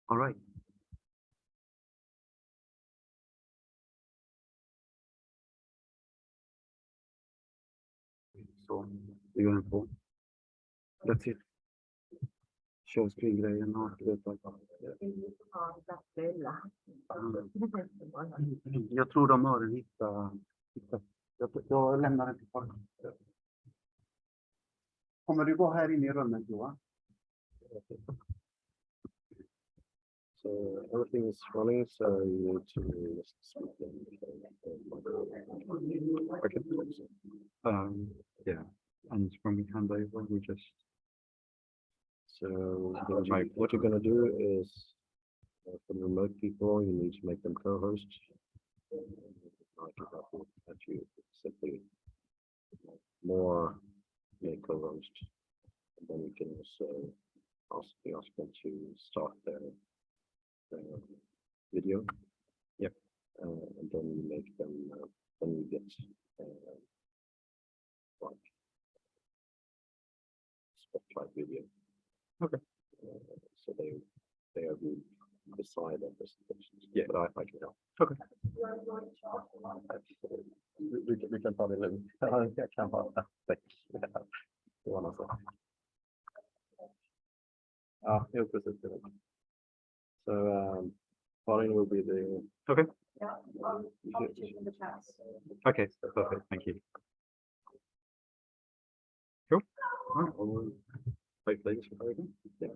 All right. Så vi gör en på. That's it. Kör skrivgrejen och du vet vad. Jag tror de har hittat. Jag lämnar den till folk. Kommer du gå här inne i rummet, Johan? So everything is running, so you need to just speak in. Okay. Yeah. And when we hand over, we just. So what you're going to do is for the remote people, you need to make them co-hosts. I can help you that you simply more make co-host, and then you can also ask them to start their video. Yep. And then you make them then you get like spotlight video. Okay. So they are viewed beside their presentations. Yeah, but I can help. Okay. Vi kan ta det lugnt. Jag kan bara ja, jag precis. So Fihn will be the. Okay. Yeah, I'll choose in the chat. Okay, perfect. Thank you. Cool. All right. Well, hopefully this will go again. Yeah.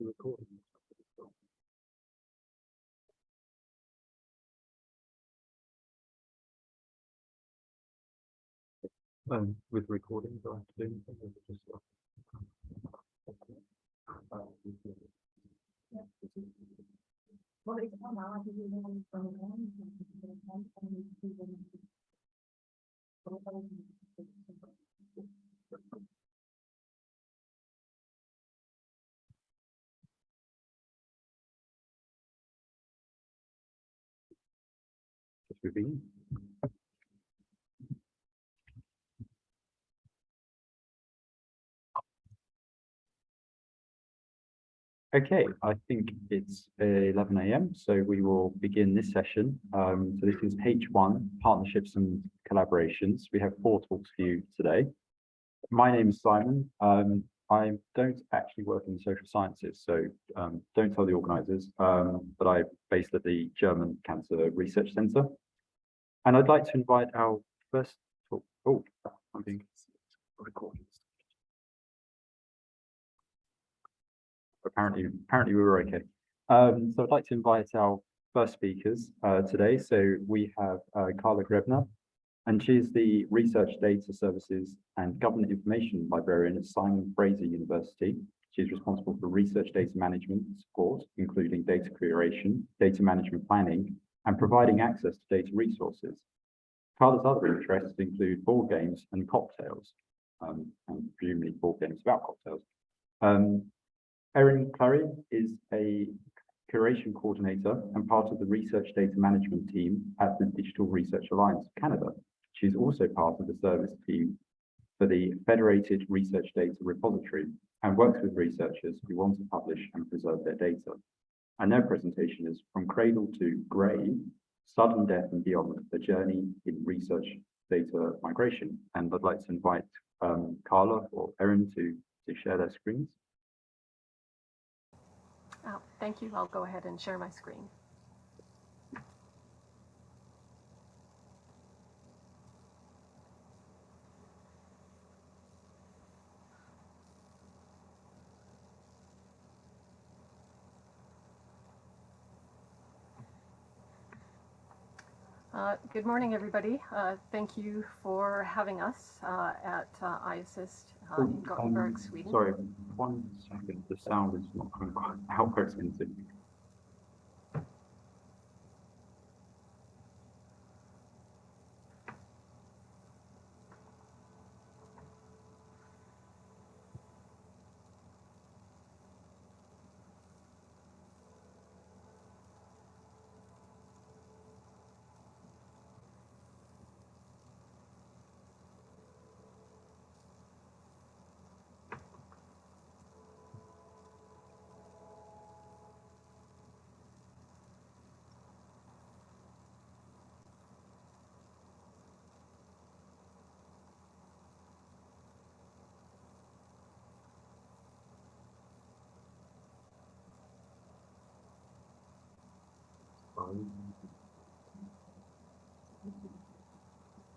Recording. With recording, do I have to do anything? Or is it just Well, it's not now, I think we're going from one. just revealing? Okay, I think it's 11 a.m. So we will begin this session. So this is H1, Partnerships and Collaborations. We have 4 talks for you today. My name is Simon. I don't actually work in the social sciences, so don't tell the organizers, but I'm based at the German Cancer Research Center. And I'd like to invite our first talk. Oh, I'm being recorded. Apparently we were okay. So I'd like to invite our first speakers today. So we have Carla Graebner, and she's the Research Data Services and Government Information Librarian at Simon Fraser University. She's responsible for research data management support, including data curation, data management planning, and providing access to data resources. Carla's other interests include board games and cocktails, and presumably board games about cocktails. Erin Clary is a curation coordinator and part of the research data management team at the Digital Research Alliance of Canada. She's also part of the service team for the Federated Research Data Repository and works with researchers who want to publish and preserve their data. And their presentation is From Cradle to Grave, Sudden Death and Beyond, a Journey in Research Data Migration. And I'd like to invite Carla or Erin to share their screens. Thank you. I'll go ahead and share my screen. Good morning, everybody. Thank you for having us at IASSIST in Gothenburg, Sweden. Sorry, 1 second. The sound is not coming quite out where it's going to.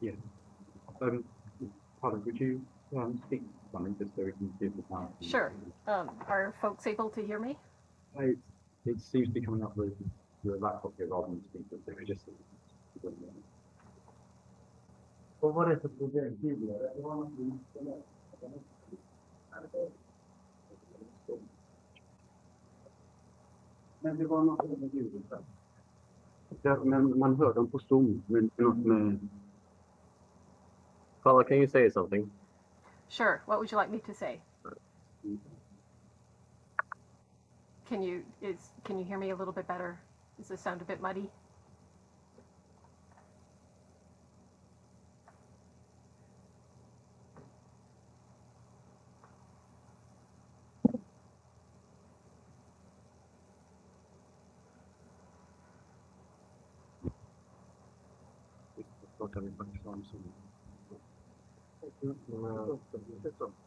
Yeah. Pablo, would you speak something just so we can see if the sound? Sure. Are folks able to hear me? It seems to be coming up with your laptop here rather than speakers. So we just. Och vad är det för problem tidigare? Men det var något med ljudet där. Ja, men man hör dem på Zoom, men något med... Carla, can you say something? Sure. What would you like me to say? Can you hear me a little bit better? Does this sound a bit muddy?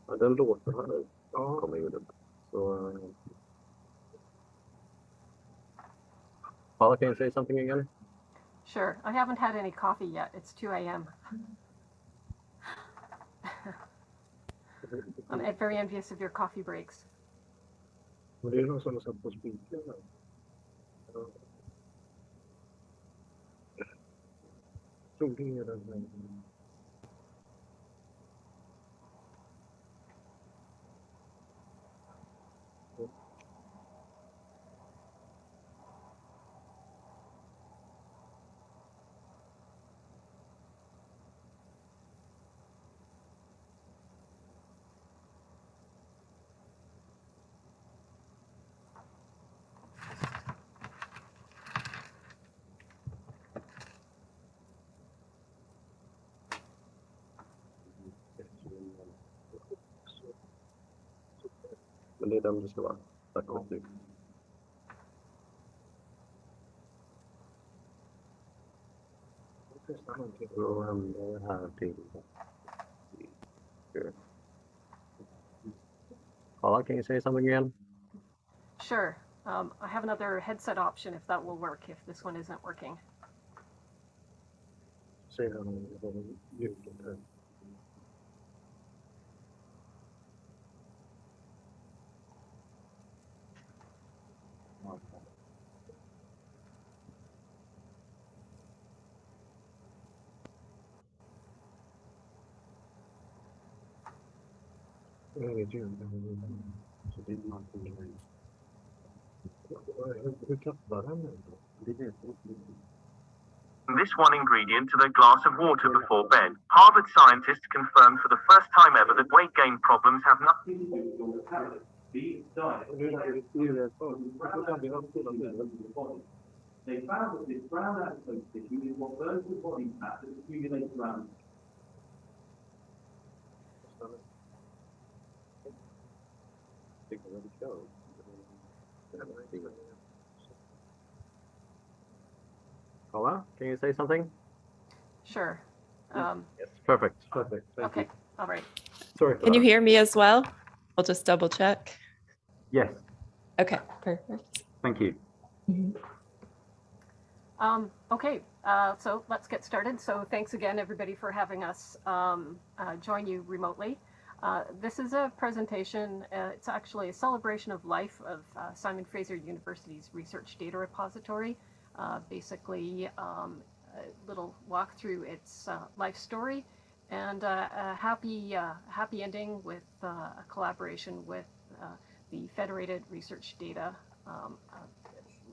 Ja, den låter här. Ja, kommer ju den. Så... Carla, can you say something again? Sure. I haven't had any coffee yet. It's 2 a.m. I'm very envious of your coffee breaks. Men det är någon som har satt på spikar. Troligen är den här. Men det är den det ska vara. Tack och snyggt. Då händer det här till. Carla, can you say something again? Sure. I have another headset option if that will work, if this one isn't working. Säg någon ljudet här. Inget ljud. Så det är någonting. Hur tappar den nu då? Det vet jag inte. This one ingredient to their glass of water before bed. Harvard scientists confirmed for the first time ever that weight gain problems have nothing to do with your metabolism. These diets Nu är det ljudet på. Då kan vi ha fulla bilder. They found that this brown adipose tissue is what burns the body fat that accumulates around. Carla, can you say something? Sure. Yes, perfect. Perfect. Thank Okay, all right. Sorry. Can you hear me as well? I'll just double check. Yes, Okay, perfect. thank you. Okay, so let's get started. So thanks again, everybody, for having us join you remotely. This is a presentation. It's actually a celebration of life of Simon Fraser University's research data repository. Basically, a little walk through its life story, and a happy ending with a collaboration with the Federated Research Data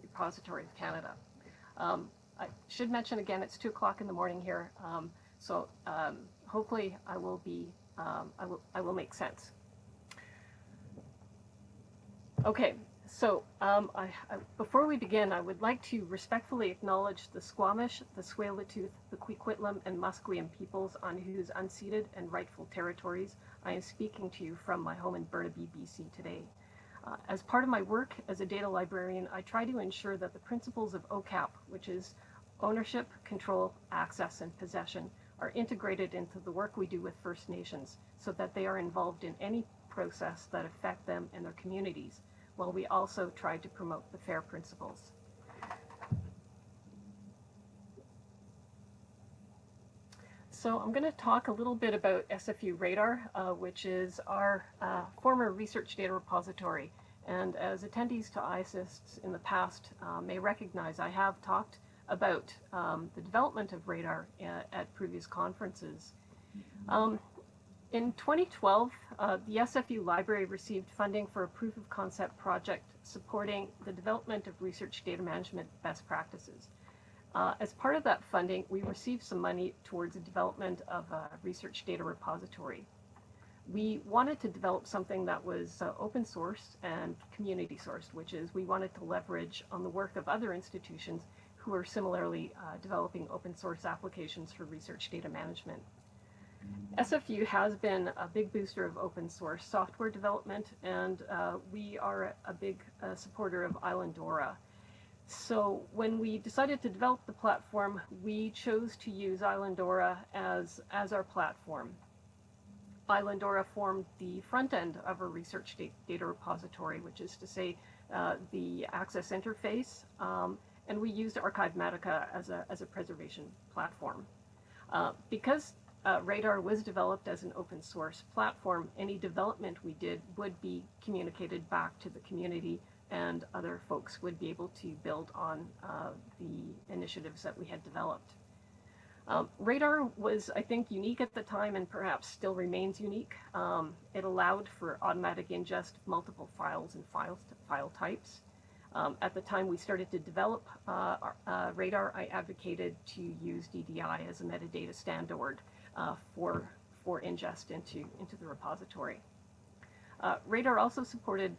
Repository of Canada. I should mention again, it's 2 o'clock in the morning here, so hopefully I will make sense. Okay, so before we begin, I would like to respectfully acknowledge the Squamish, the Tsleil-Waututh, the Coquitlam, and Musqueam peoples on whose unceded and rightful territories I am speaking to you from my home in Burnaby, BC today. As part of my work as a data librarian, I try to ensure that the principles of OCAP, which is ownership, control, access, and possession, are integrated into the work we do with First Nations so that they are involved in any process that affect them and their communities, while we also try to promote the FAIR principles. So I'm going to talk a little bit about SFU Radar, which is our former research data repository. And as attendees to IASSIST in the past may recognize, I have talked about the development of Radar at previous conferences. In 2012, the SFU library received funding for a proof of concept project supporting the development of research data management best practices. As part of that funding, we received some money towards the development of a research data repository. We wanted to develop something that was open source and community sourced, which is we wanted to leverage on the work of other institutions who are similarly developing open source applications for research data management. SFU has been a big booster of open source software development, and we are a big supporter of Islandora. So when we decided to develop the platform, we chose to use Islandora as our platform. Islandora formed the front end of our research data repository, which is to say the access interface, and we used Archive-Matica as a preservation platform. Because Radar was developed as an open source platform. Any development we did would be communicated back to the community, and other folks would be able to build on the initiatives that we had developed. Radar was, I think, unique at the time and perhaps still remains unique. It allowed for automatic ingest of multiple files and file types. At the time we started to develop Radar, I advocated to use DDI as a metadata standard for ingest into the repository. Radar also supported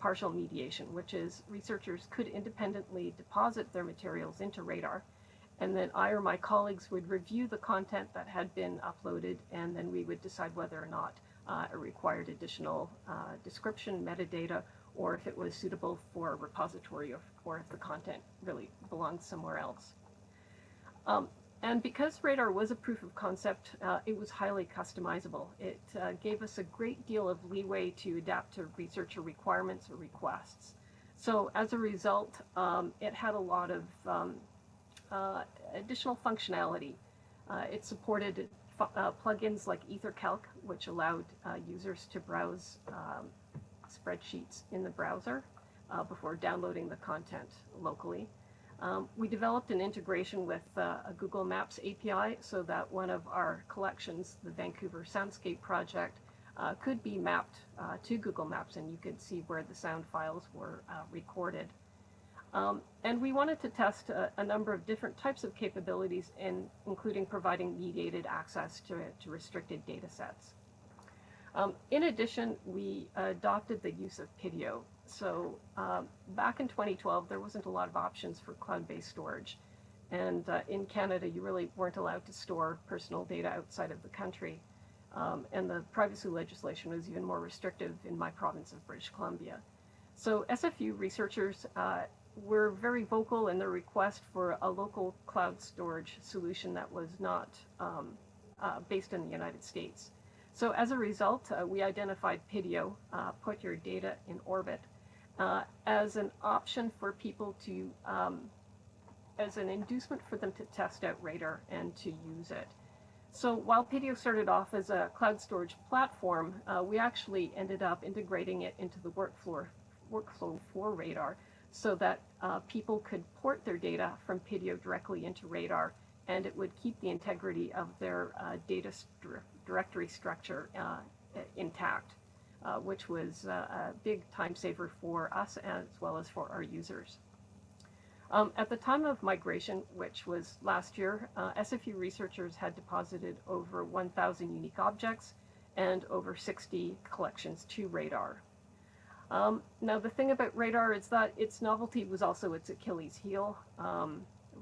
partial mediation, which is researchers could independently deposit their materials into Radar, and then I or my colleagues would review the content that had been uploaded, and then we would decide whether or not it required additional description, metadata, or if it was suitable for a repository, or if the content really belonged somewhere else. And because Radar was a proof of concept, it was highly customizable. It gave us a great deal of leeway to adapt to researcher requirements or requests. So as a result, it had a lot of additional functionality. It supported plugins like EtherCalc, which allowed users to browse spreadsheets in the browser before downloading the content locally. We developed an integration with a Google Maps API so that one of our collections, the Vancouver Soundscape Project, could be mapped to Google Maps, and you could see where the sound files were recorded. And we wanted to test a number of different types of capabilities, including providing mediated access to restricted data sets. In addition, we adopted the use of PIDIO. So back in 2012, there wasn't a lot of options for cloud-based storage. And in Canada, you really weren't allowed to store personal data outside of the country. And the privacy legislation was even more restrictive in my province of British Columbia. So SFU researchers were very vocal in their request for a local cloud storage solution that was not based in the United States. So as a result, we identified PIDIO, put your data in orbit, as an option for people to, as an inducement for them to test out Radar and to use it. So while PIDIO started off as a cloud storage platform, we actually ended up integrating it into the workflow for Radar so that people could port their data from PIDIO directly into Radar, and it would keep the integrity of their data directory structure intact, which was a big time saver for us as well as for our users. At the time of migration, which was last year, SFU researchers had deposited over 1,000 unique objects and over 60 collections to Radar. Now, the thing about Radar is that its novelty was also its Achilles heel.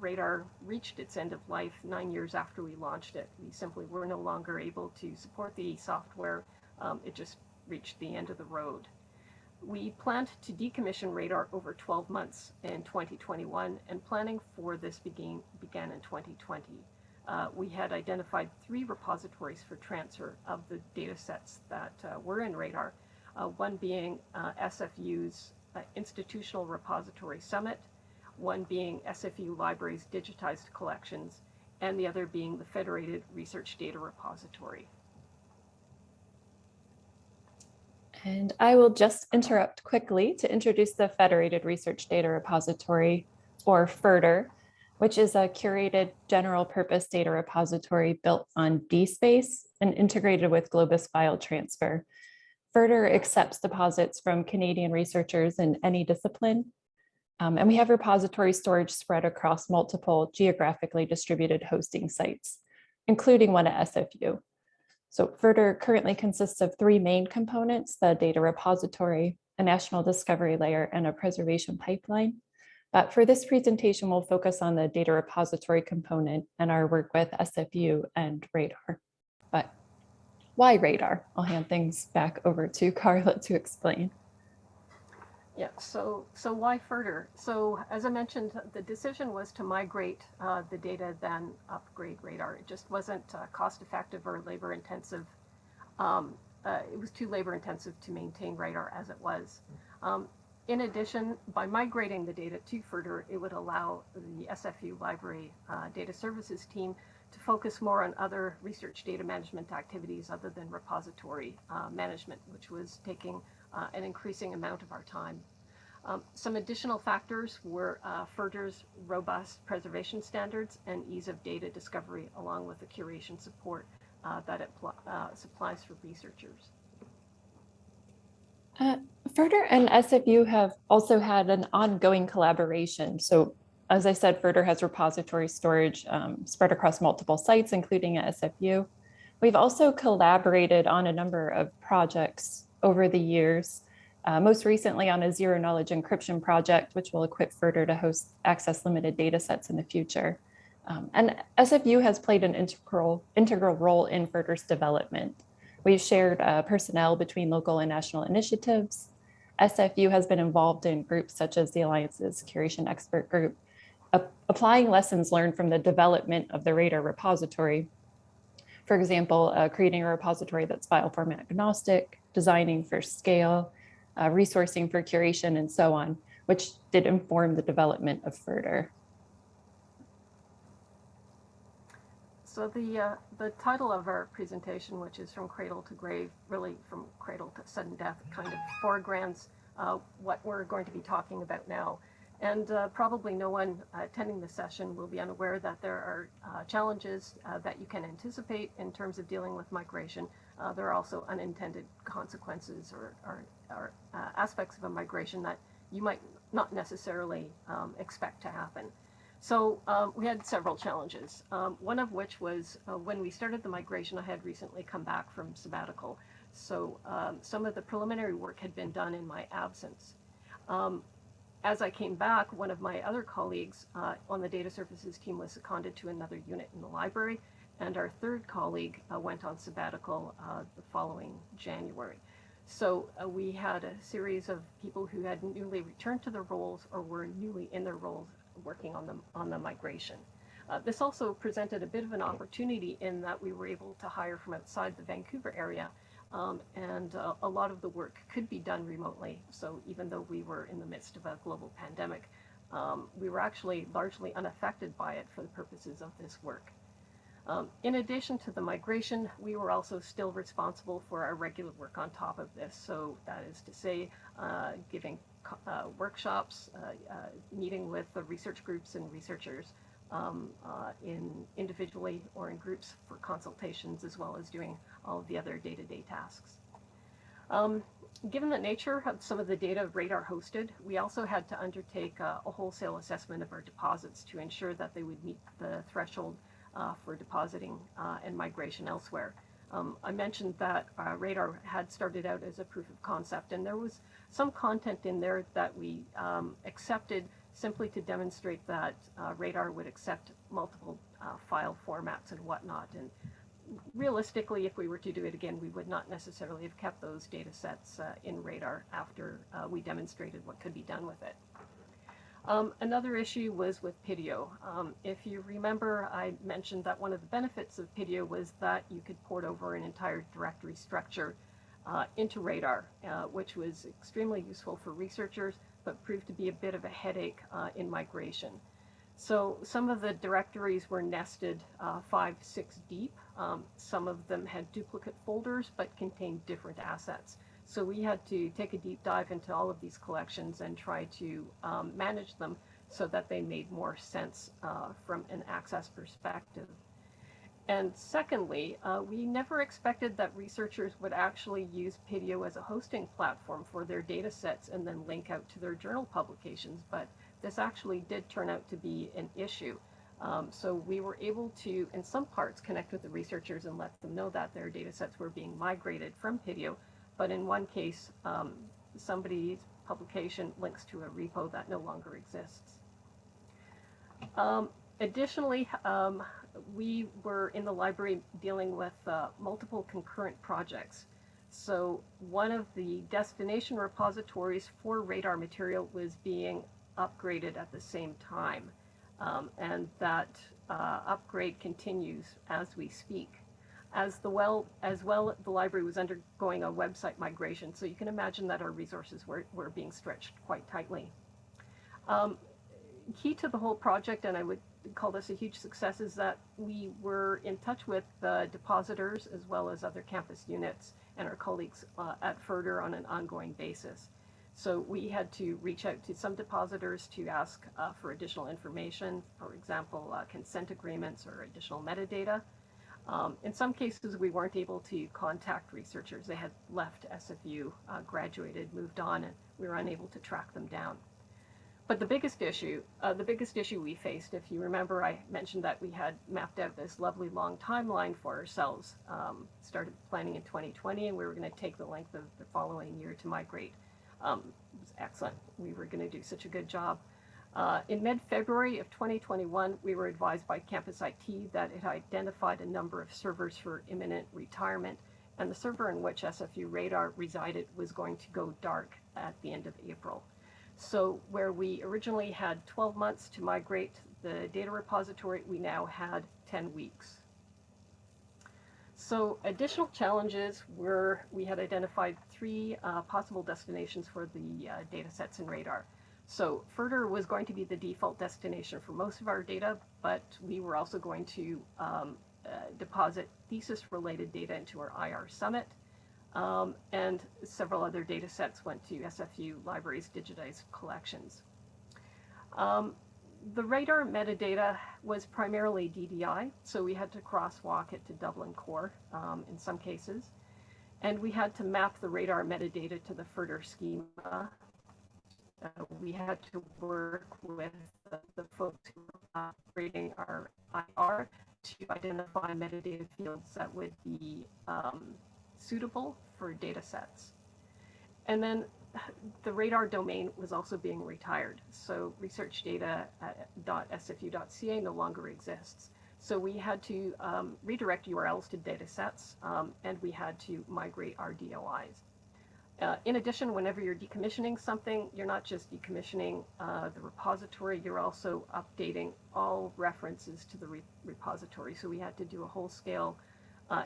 Radar reached its end of life 9 years after we launched it. We simply were no longer able to support the software. It just reached the end of the road. We planned to decommission Radar over 12 months in 2021, and planning for this began in 2020. We had identified 3 repositories for transfer of the data sets that were in Radar, one being SFU's Institutional Repository Summit, one being SFU Libraries Digitized Collections, and the other being the Federated Research Data Repository. And I will just interrupt quickly to introduce the Federated Research Data Repository, or FRDR, which is a curated general purpose data repository built on DSpace and integrated with Globus file transfer. FRDR accepts deposits from Canadian researchers in any discipline. And we have repository storage spread across multiple geographically distributed hosting sites, including one at SFU. So FRDR currently consists of 3 main components: the data repository, a national discovery layer, and a preservation pipeline. But for this presentation, we'll focus on the data repository component and our work with SFU and Radar. But why Radar? I'll hand things back over to Carla to explain. Yeah, so why FRDR? So as I mentioned, the decision was to migrate the data, then upgrade Radar. It just wasn't cost effective or labor intensive. It was too labor intensive to maintain Radar as it was. In addition, by migrating the data to FRDR, it would allow the SFU Library Data Services team to focus more on other research data management activities other than repository management, which was taking an increasing amount of our time. Some additional factors were FRDR's robust preservation standards and ease of data discovery, along with the curation support that it supplies for researchers. FRDR and SFU have also had an ongoing collaboration. So as I said, FRDR has repository storage spread across multiple sites, including at SFU. We've also collaborated on a number of projects over the years, most recently on a zero knowledge encryption project, which will equip FRDR to host access limited data sets in the future. And SFU has played an integral role in FRDR's development. We've shared personnel between local and national initiatives. SFU has been involved in groups such as the Alliance's Curation Expert Group, applying lessons learned from the development of the RADAR repository. For example, creating a repository that's file format agnostic, designing for scale, resourcing for curation, and so on, which did inform the development of FRDR. So the title of our presentation, which is From Cradle to Grave, really from cradle to sudden death, kind of foregrounds what we're going to be talking about now. And probably no one attending the session will be unaware that there are challenges that you can anticipate in terms of dealing with migration. There are also unintended consequences or aspects of a migration that you might not necessarily expect to happen. So we had several challenges, one of which was when we started the migration, I had recently come back from sabbatical. So some of the preliminary work had been done in my absence. As I came back, one of my other colleagues on the data services team was seconded to another unit in the library, and our third colleague went on sabbatical the following January. So we had a series of people who had newly returned to their roles or were newly in their roles working on the migration. This also presented a bit of an opportunity in that we were able to hire from outside the Vancouver area, and a lot of the work could be done remotely. So even though we were in the midst of a global pandemic, we were actually largely unaffected by it for the purposes of this work. In addition to the migration, we were also still responsible for our regular work on top of this. So that is to say, giving workshops, meeting with the research groups and researchers individually or in groups for consultations, as well as doing all of the other day-to-day tasks. Given the nature of some of the data RADAR hosted, we also had to undertake a wholesale assessment of our deposits to ensure that they would meet the threshold for depositing and migration elsewhere. I mentioned that RADAR had started out as a proof of concept, and there was some content in there that we accepted simply to demonstrate that RADAR would accept multiple file formats and whatnot. And realistically, if we were to do it again, we would not necessarily have kept those data sets in RADAR after we demonstrated what could be done with it. Another issue was with PIDIO. If you remember, I mentioned that one of the benefits of PIDIO was that you could port over an entire directory structure into RADAR, which was extremely useful for researchers, but proved to be a bit of a headache in migration. So some of the directories were nested 5, 6 deep. Some of them had duplicate folders, but contained different assets. So we had to take a deep dive into all of these collections and try to manage them so that they made more sense from an access perspective. And secondly, we never expected that researchers would actually use PIDIO as a hosting platform for their data sets and then link out to their journal publications, but this actually did turn out to be an issue. So we were able to, in some parts, connect with the researchers and let them know that their data sets were being migrated from PIDIO, but in one case, somebody's publication links to a repo that no longer exists. Additionally, we were in the library dealing with multiple concurrent projects. So one of the destination repositories for RADAR material was being upgraded at the same time, and that upgrade continues as we speak. The library was undergoing a website migration, so you can imagine that our resources were being stretched quite tightly. Key to the whole project, and I would call this a huge success, is that we were in touch with the depositors as well as other campus units and our colleagues at Further on an ongoing basis. So we had to reach out to some depositors to ask for additional information, for example, consent agreements or additional metadata. In some cases, we weren't able to contact researchers. They had left SFU, graduated, moved on, and we were unable to track them down. But the biggest issue we faced, if you remember, I mentioned that we had mapped out this lovely long timeline for ourselves, started planning in 2020, and we were going to take the length of the following year to migrate. It was excellent. We were going to do such a good job. In mid-February of 2021, we were advised by Campus IT that it identified a number of servers for imminent retirement, and the server in which SFU Radar resided was going to go dark at the end of April. So where we originally had 12 months to migrate the data repository, we now had 10 weeks. So additional challenges were, we had identified 3 possible destinations for the data sets in Radar. So Further was going to be the default destination for most of our data, but we were also going to deposit thesis-related data into our IR Summit. And several other data sets went to SFU Libraries' digitized collections. The Radar metadata was primarily DDI, so we had to crosswalk it to Dublin Core in some cases. And we had to map the Radar metadata to the Further schema. We had to work with the folks who were operating our IR to identify metadata fields that would be suitable for data sets. And then the Radar domain was also being retired. So researchdata.sfu.ca no longer exists. So we had to redirect URLs to data sets, and we had to migrate our DOIs. In addition, whenever you're decommissioning something, you're not just decommissioning the repository, you're also updating all references to the repository. So we had to do a whole-scale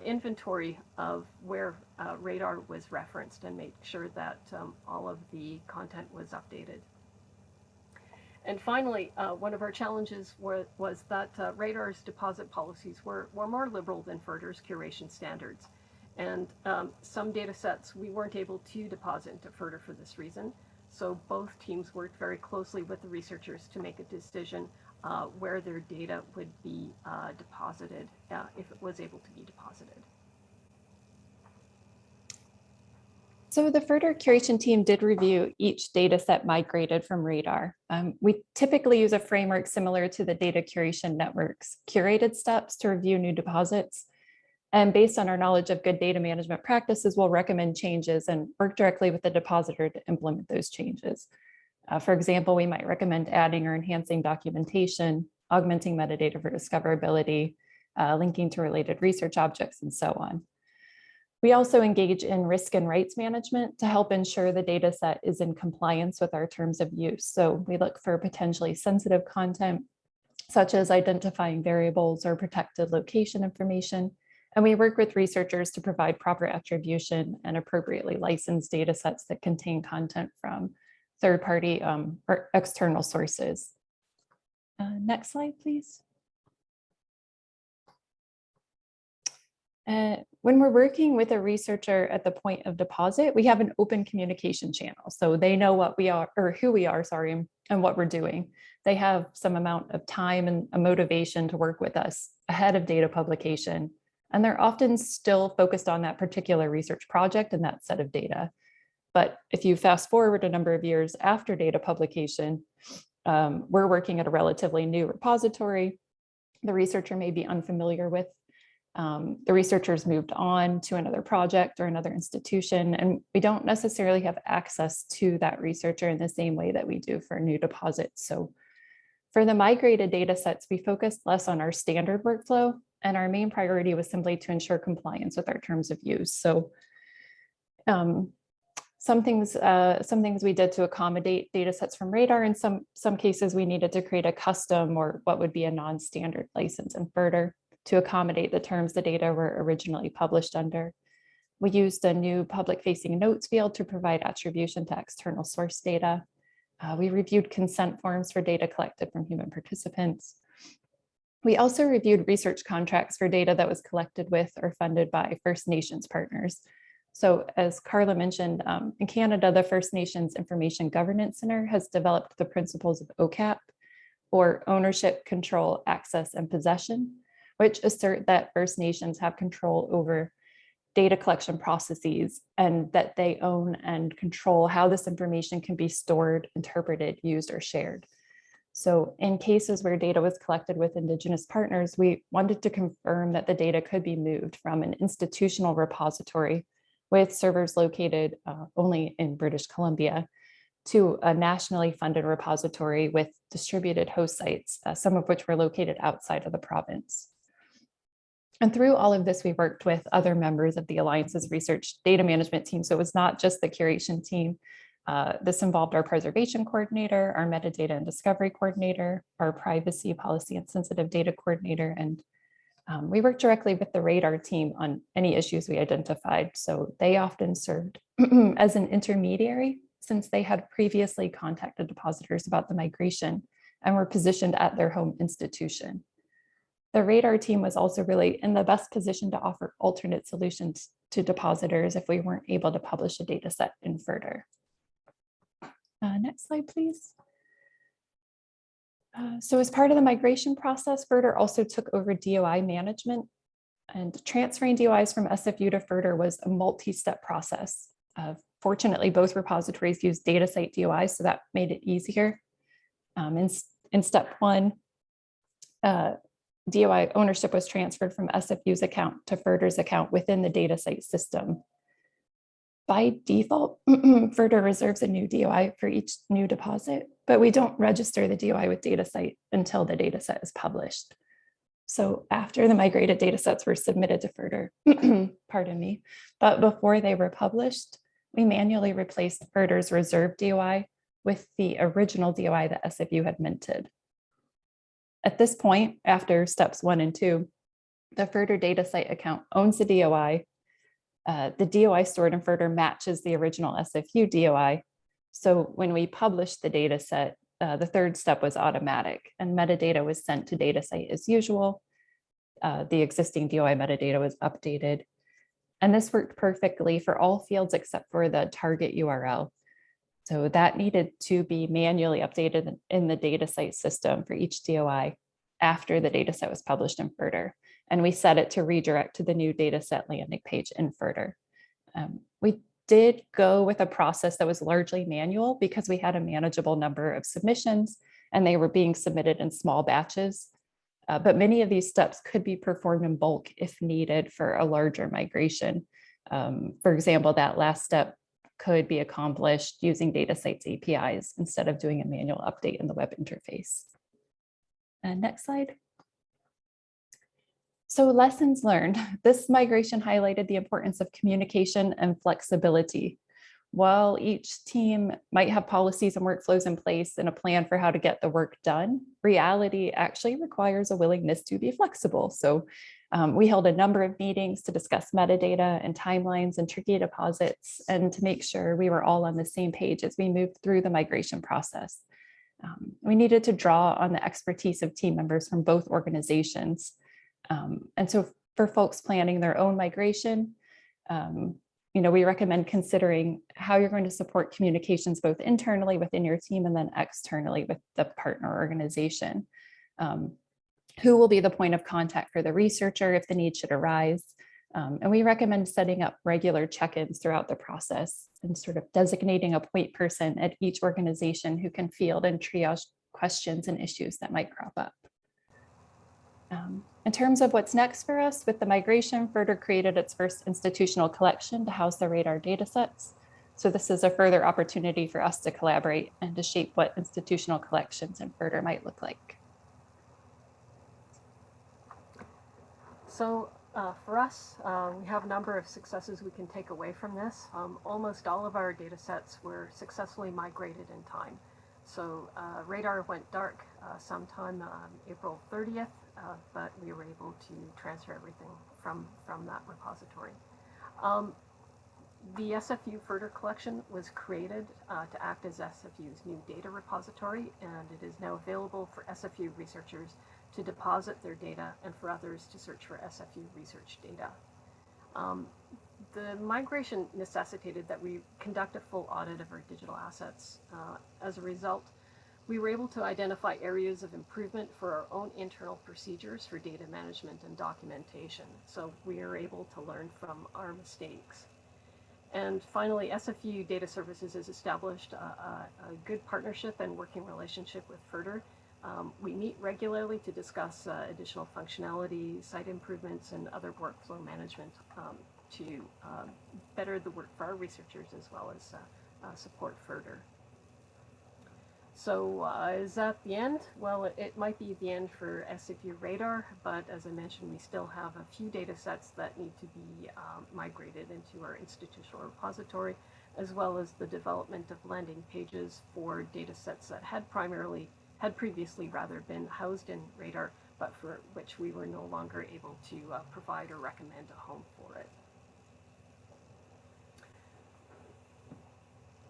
inventory of where Radar was referenced and make sure that all of the content was updated. And finally, one of our challenges was that Radar's deposit policies were more liberal than Further's curation standards. And some data sets we weren't able to deposit into Further for this reason. So both teams worked very closely with the researchers to make a decision where their data would be deposited, if it was able to be deposited. So the Further curation team did review each data set migrated from Radar. We typically use a framework similar to the data curation network's curated steps to review new deposits. And based on our knowledge of good data management practices, we'll recommend changes and work directly with the depositor to implement those changes. For example, we might recommend adding or enhancing documentation, augmenting metadata for discoverability, linking to related research objects, and so on. We also engage in risk and rights management to help ensure the data set is in compliance with our terms of use. So we look for potentially sensitive content, such as identifying variables or protected location information. And we work with researchers to provide proper attribution and appropriately licensed data sets that contain content from third-party or external sources. Next slide, please. When we're working with a researcher at the point of deposit, we have an open communication channel. So they know what we are, or who we are, sorry, and what we're doing. They have some amount of time and a motivation to work with us ahead of data publication. And they're often still focused on that particular research project and that set of data. But if you fast forward a number of years after data publication, we're working at a relatively new repository. The researcher may be unfamiliar with. The researchers moved on to another project or another institution, and we don't necessarily have access to that researcher in the same way that we do for new deposits. So for the migrated data sets, we focused less on our standard workflow, and our main priority was simply to ensure compliance with our terms of use. So some things we did to accommodate data sets from Radar. In some cases, we needed to create a custom or what would be a non-standard license in Further to accommodate the terms the data were originally published under. We used a new public-facing notes field to provide attribution to external source data. We reviewed consent forms for data collected from human participants. We also reviewed research contracts for data that was collected with or funded by First Nations partners. So as Carla mentioned, in Canada, the First Nations Information Governance Center has developed the principles of OCAP, or ownership, control, access, and possession, which assert that First Nations have control over data collection processes and that they own and control how this information can be stored, interpreted, used, or shared. So in cases where data was collected with Indigenous partners, we wanted to confirm that the data could be moved from an institutional repository with servers located only in British Columbia to a nationally funded repository with distributed host sites, some of which were located outside of the province. And through all of this, we worked with other members of the Alliance's research data management team. So it was not just the curation team. This involved our preservation coordinator, our metadata and discovery coordinator, our privacy policy and sensitive data coordinator, and we worked directly with the radar team on any issues we identified. So they often served as an intermediary since they had previously contacted depositors about the migration and were positioned at their home institution. The radar team was also really in the best position to offer alternate solutions to depositors if we weren't able to publish a data set in FRDR. Next slide, please. So as part of the migration process, FRDR also took over DOI management, and transferring DOIs from SFU to FRDR was a multi-step process. Fortunately, both repositories used DataCite DOIs, so that made it easier. In step one, DOI ownership was transferred from SFU's account to FRDR's account within the DataCite system. By default, FRDR reserves a new DOI for each new deposit, but we don't register the DOI with DataCite until the dataset is published. So after the migrated datasets were submitted to FRDR, pardon me, but before they were published, we manually replaced FRDR's reserved DOI with the original DOI that SFU had minted. At this point, after steps 1 and 2, the FRDR DataCite account owns the DOI. The DOI stored in FRDR matches the original SFU DOI. So when we published the data set, the third step was automatic and metadata was sent to DataCite as usual. The existing DOI metadata was updated. And this worked perfectly for all fields except for the target URL. So that needed to be manually updated in the DataCite system for each DOI after the dataset was published in FRDR. And we set it to redirect to the new dataset landing page in FRDR. We did go with a process that was largely manual because we had a manageable number of submissions and they were being submitted in small batches. But many of these steps could be performed in bulk if needed for a larger migration. For example, that last step could be accomplished using DataCite's APIs instead of doing a manual update in the web interface. Next slide. So lessons learned. This migration highlighted the importance of communication and flexibility. While each team might have policies and workflows in place and a plan for how to get the work done, reality actually requires a willingness to be flexible. So we held a number of meetings to discuss metadata and timelines and tricky deposits and to make sure we were all on the same page as we moved through the migration process. We needed to draw on the expertise of team members from both organizations. And so for folks planning their own migration, we recommend considering how you're going to support communications both internally within your team and then externally with the partner organization. Who will be the point of contact for the researcher if the need should arise? And we recommend setting up regular check-ins throughout the process and sort of designating a point person at each organization who can field and triage questions and issues that might crop up. In terms of what's next for us with the migration, FRDR created its first institutional collection to house the radar datasets. So this is a further opportunity for us to collaborate and to shape what institutional collections in FRDR might look like. So for us, we have a number of successes we can take away from this. Almost all of our data sets were successfully migrated in time. So radar went dark sometime April 30th, but we were able to transfer everything from that repository. The SFU FRTR collection was created to act as SFU's new data repository, and it is now available for SFU researchers to deposit their data and for others to search for SFU research data. The migration necessitated that we conduct a full audit of our digital assets. As a result, we were able to identify areas of improvement for our own internal procedures for data management and documentation. So we are able to learn from our mistakes. And finally, SFU Data Services has established a good partnership and working relationship with FRTR. We meet regularly to discuss additional functionality, site improvements, and other workflow management to better the work for our researchers as well as support FRTR. So is that the end? Well, it might be the end for SFU Radar, but as I mentioned, we still have a few data sets that need to be migrated into our institutional repository, as well as the development of landing pages for data sets that had previously been housed in Radar, but for which we were no longer able to provide or recommend a home for it.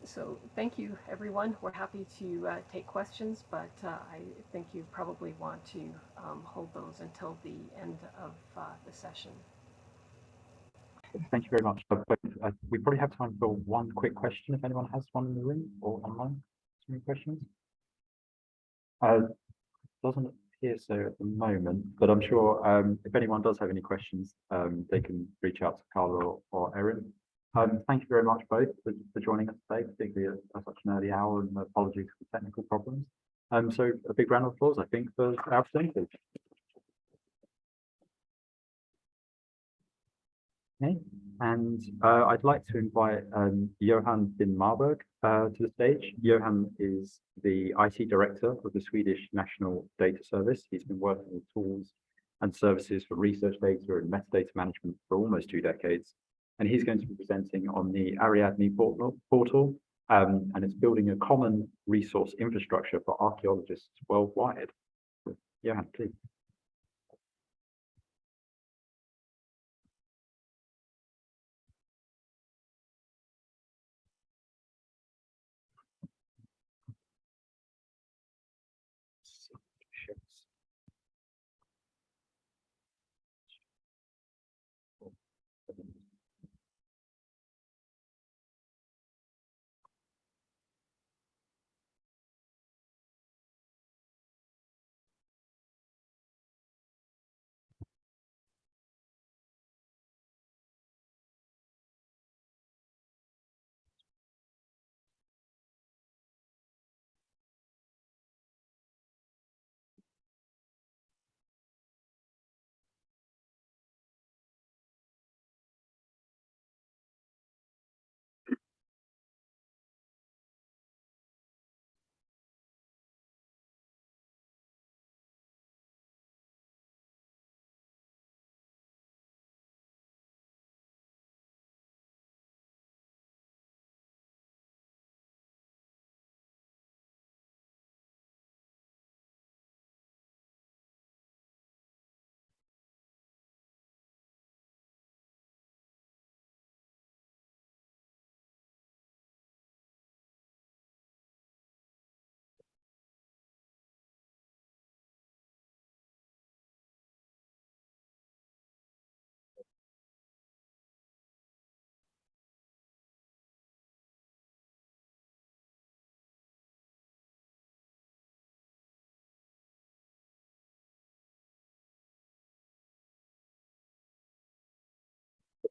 So thank you, everyone. We're happy to take questions, but I think you probably want to hold those until the end of the session. Thank you very much. We probably have time for one quick question if anyone has one in the room or online. Any questions? Doesn't appear so at the moment, but I'm sure if anyone does have any questions, they can reach out to Carla or Erin. Thank you very much both for joining us today, particularly at such an early hour, and apologies for the technical problems. So a big round of applause, I think, for our presenters. Okay, and I'd like to invite Johan Fihn Marberg to the stage. Johan is the IT director of the Swedish National Data Service. He's been working with tools and services for research data and metadata management for almost 2 decades. And he's going to be presenting on the ARIADNE portal, and it's building a common resource infrastructure for archaeologists worldwide. Johan, please.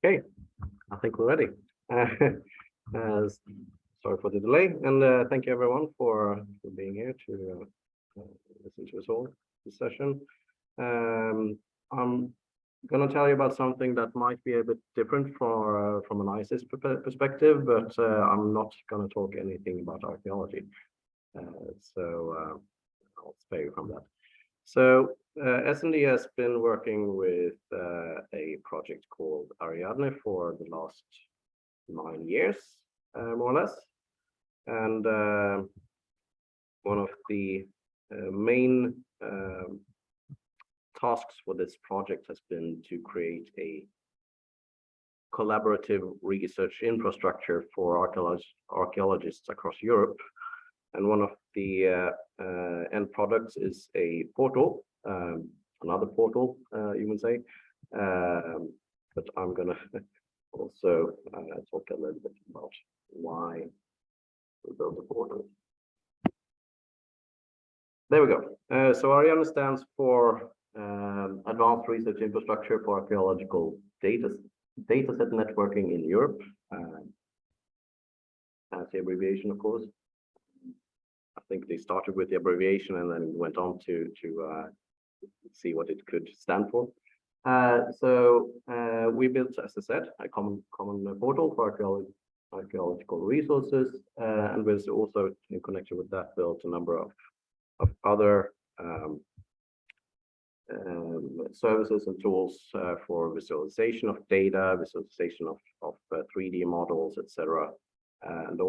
Okay, I think we're ready. Sorry for the delay, and thank you everyone for being here to listen to us all this session. I'm going to tell you about something that might be a bit different from an IASSIST perspective, but I'm not going to talk anything about archaeology. So I'll spare you from that. So S&D has been working with a project called ARIADNE for the last 9 years, more or less. And one of the main tasks for this project has been to create a collaborative research infrastructure for archaeologists across Europe. And one of the end products is a portal, another portal, you would say. But I'm going to also talk a little bit about why we built the portal. There we go. So ARIADNE stands for Advanced Research Infrastructure for Archaeological Dataset Networking in Europe. That's the abbreviation, of course. I think they started with the abbreviation and then went on to see what it could stand for. So we built, as I said, a common portal for archaeological resources, and we've also, in connection with that, built a number of other services and tools for visualization of data, visualization of 3D models, etc. And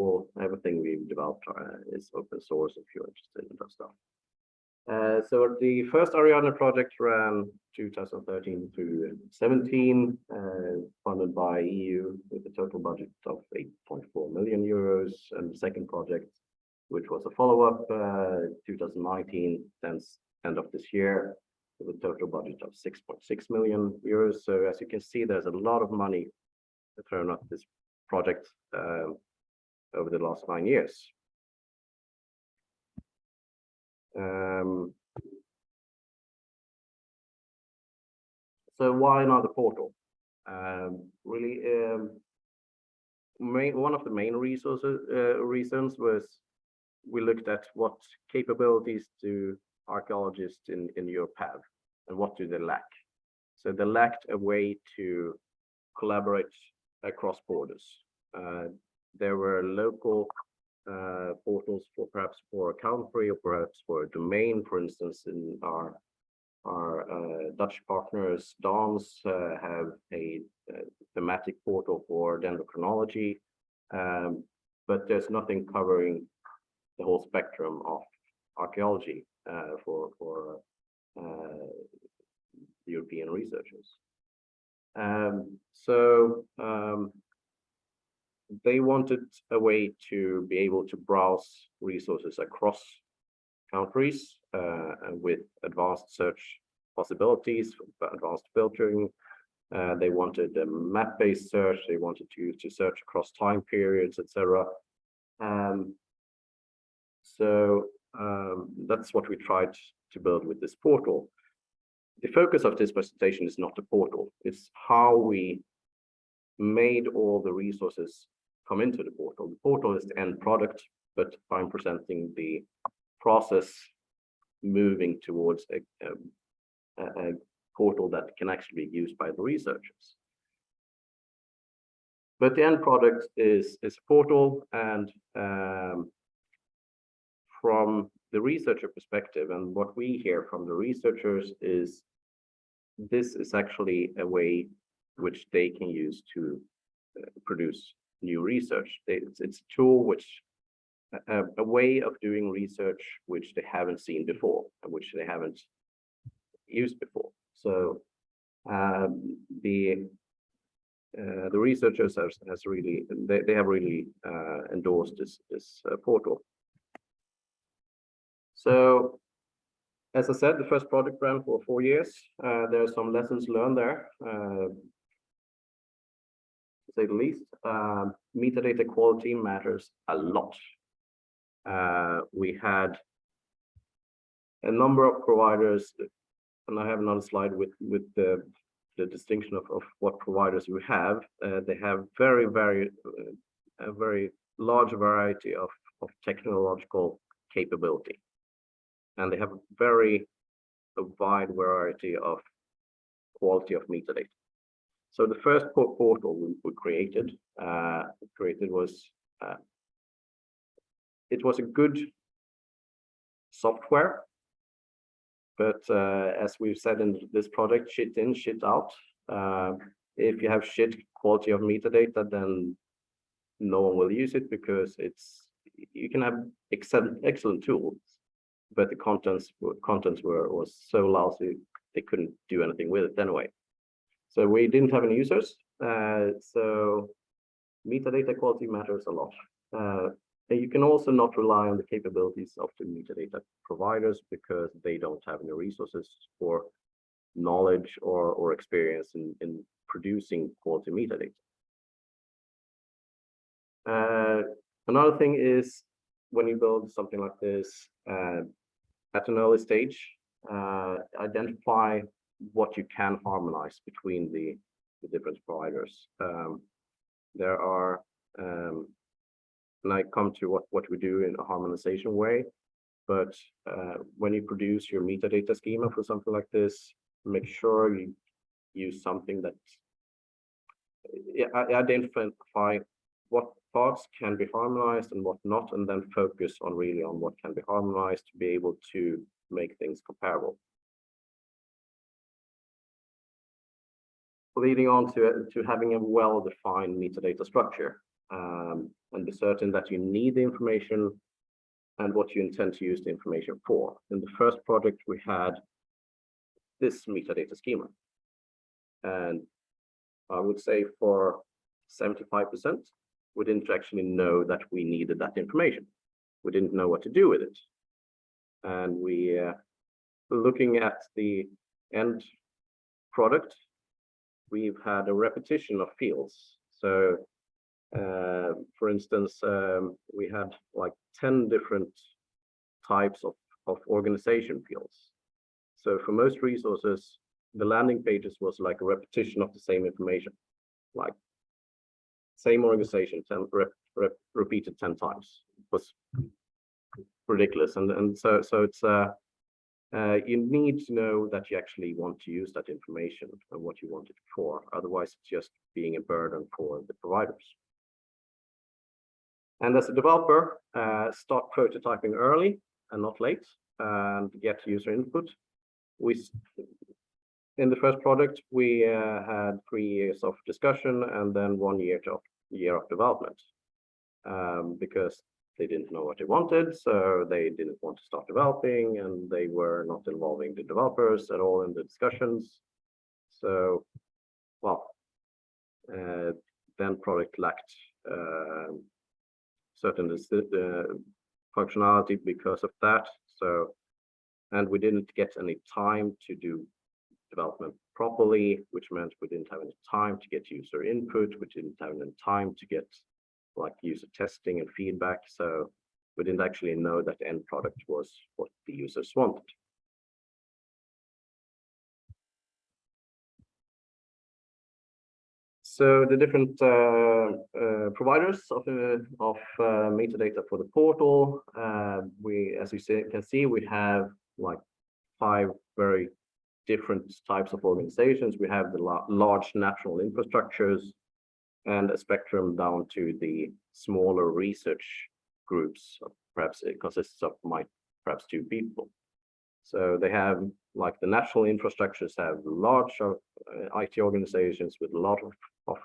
everything we've developed is open source if you're interested in that stuff. So the first ARIADNE project ran 2013 through 17, funded by EU with a total budget of 8.4 million euros. And the second project, which was a follow-up, 2019, since end of this year, with a total budget of 6.6 million euros. So as you can see, there's a lot of money thrown at this project over the last 9 years. So why another portal? Really, one of the main reasons was we looked at what capabilities do archaeologists in Europe have, and what do they lack. So they lacked a way to collaborate across borders. There were local portals perhaps for a country or perhaps for a domain. For instance, in our Dutch partners, DANS, have a thematic portal for dendrochronology, but there's nothing covering the whole spectrum of archaeology for European researchers. So they wanted a way to be able to browse resources across countries with advanced search possibilities, advanced filtering. They wanted a map-based search. They wanted to search across time periods, etc. So that's what we tried to build with this portal. The focus of this presentation is not the portal. It's how we made all the resources come into the portal. The portal is the end product, but I'm presenting the process moving towards a portal that can actually be used by the researchers. But the end product is a portal, and from the researcher perspective, and what we hear from the researchers is this is actually a way which they can use to produce new research. It's a tool which a way of doing research which they haven't seen before and which they haven't used before. So the researchers have really endorsed this portal. So as I said, the first project ran for 4 years. There are some lessons learned there, to say the least. Metadata quality matters a lot. We had a number of providers, and I have another slide with the distinction of what providers we have. They have a very large variety of technological capability, and they have a wide variety of quality of metadata. So the first portal we created was it was a good software, but as we've said in this project, shit in, shit out. If you have shit quality of metadata, then no one will use it because you can have excellent tools, but the contents was so lousy they couldn't do anything with it anyway. So we didn't have any users. So metadata quality matters a lot. And you can also not rely on the capabilities of the metadata providers because they don't have any resources or knowledge or experience in producing quality metadata. Another thing is when you build something like this at an early stage, identify what you can harmonize between the different providers. There are, and I come to what we do in a harmonization way, but when you produce your metadata schema for something like this, make sure you use something that identify what parts can be harmonized and what not, and then focus on really on what can be harmonized to be able to make things comparable. Leading on to having a well-defined metadata structure, and be certain that you need the information and what you intend to use the information for. In the first project, we had this metadata schema. And I would say for 75%, we didn't actually know that we needed that information. We didn't know what to do with it. And we, looking at the end product, we've had a repetition of fields. So, for instance, we had like 10 different types of organization fields. So for most resources, the landing pages was like a repetition of the same information, like same organization, repeated 10 times. It was ridiculous. And so it's you need to know that you actually want to use that information and what you want it for. Otherwise, it's just being a burden for the providers. And as a developer, start prototyping early and not late, and get user input. In the first product, we had 3 years of discussion and then 1 year of development, because they didn't know what they wanted, so they didn't want to start developing, and they were not involving the developers at all in the discussions. So, well, then product lacked certain functionality because of that. So, and we didn't get any time to do development properly, which meant we didn't have any time to get user input. We didn't have any time to get like user testing and feedback. So we didn't actually know that the end product was what the users wanted. So the different providers of metadata for the portal, as you can see, we have like 5 very different types of organizations. We have the large natural infrastructures and a spectrum down to the smaller research groups. Perhaps it consists of perhaps 2 people. So they have, like the natural infrastructures have large IT organizations with a lot of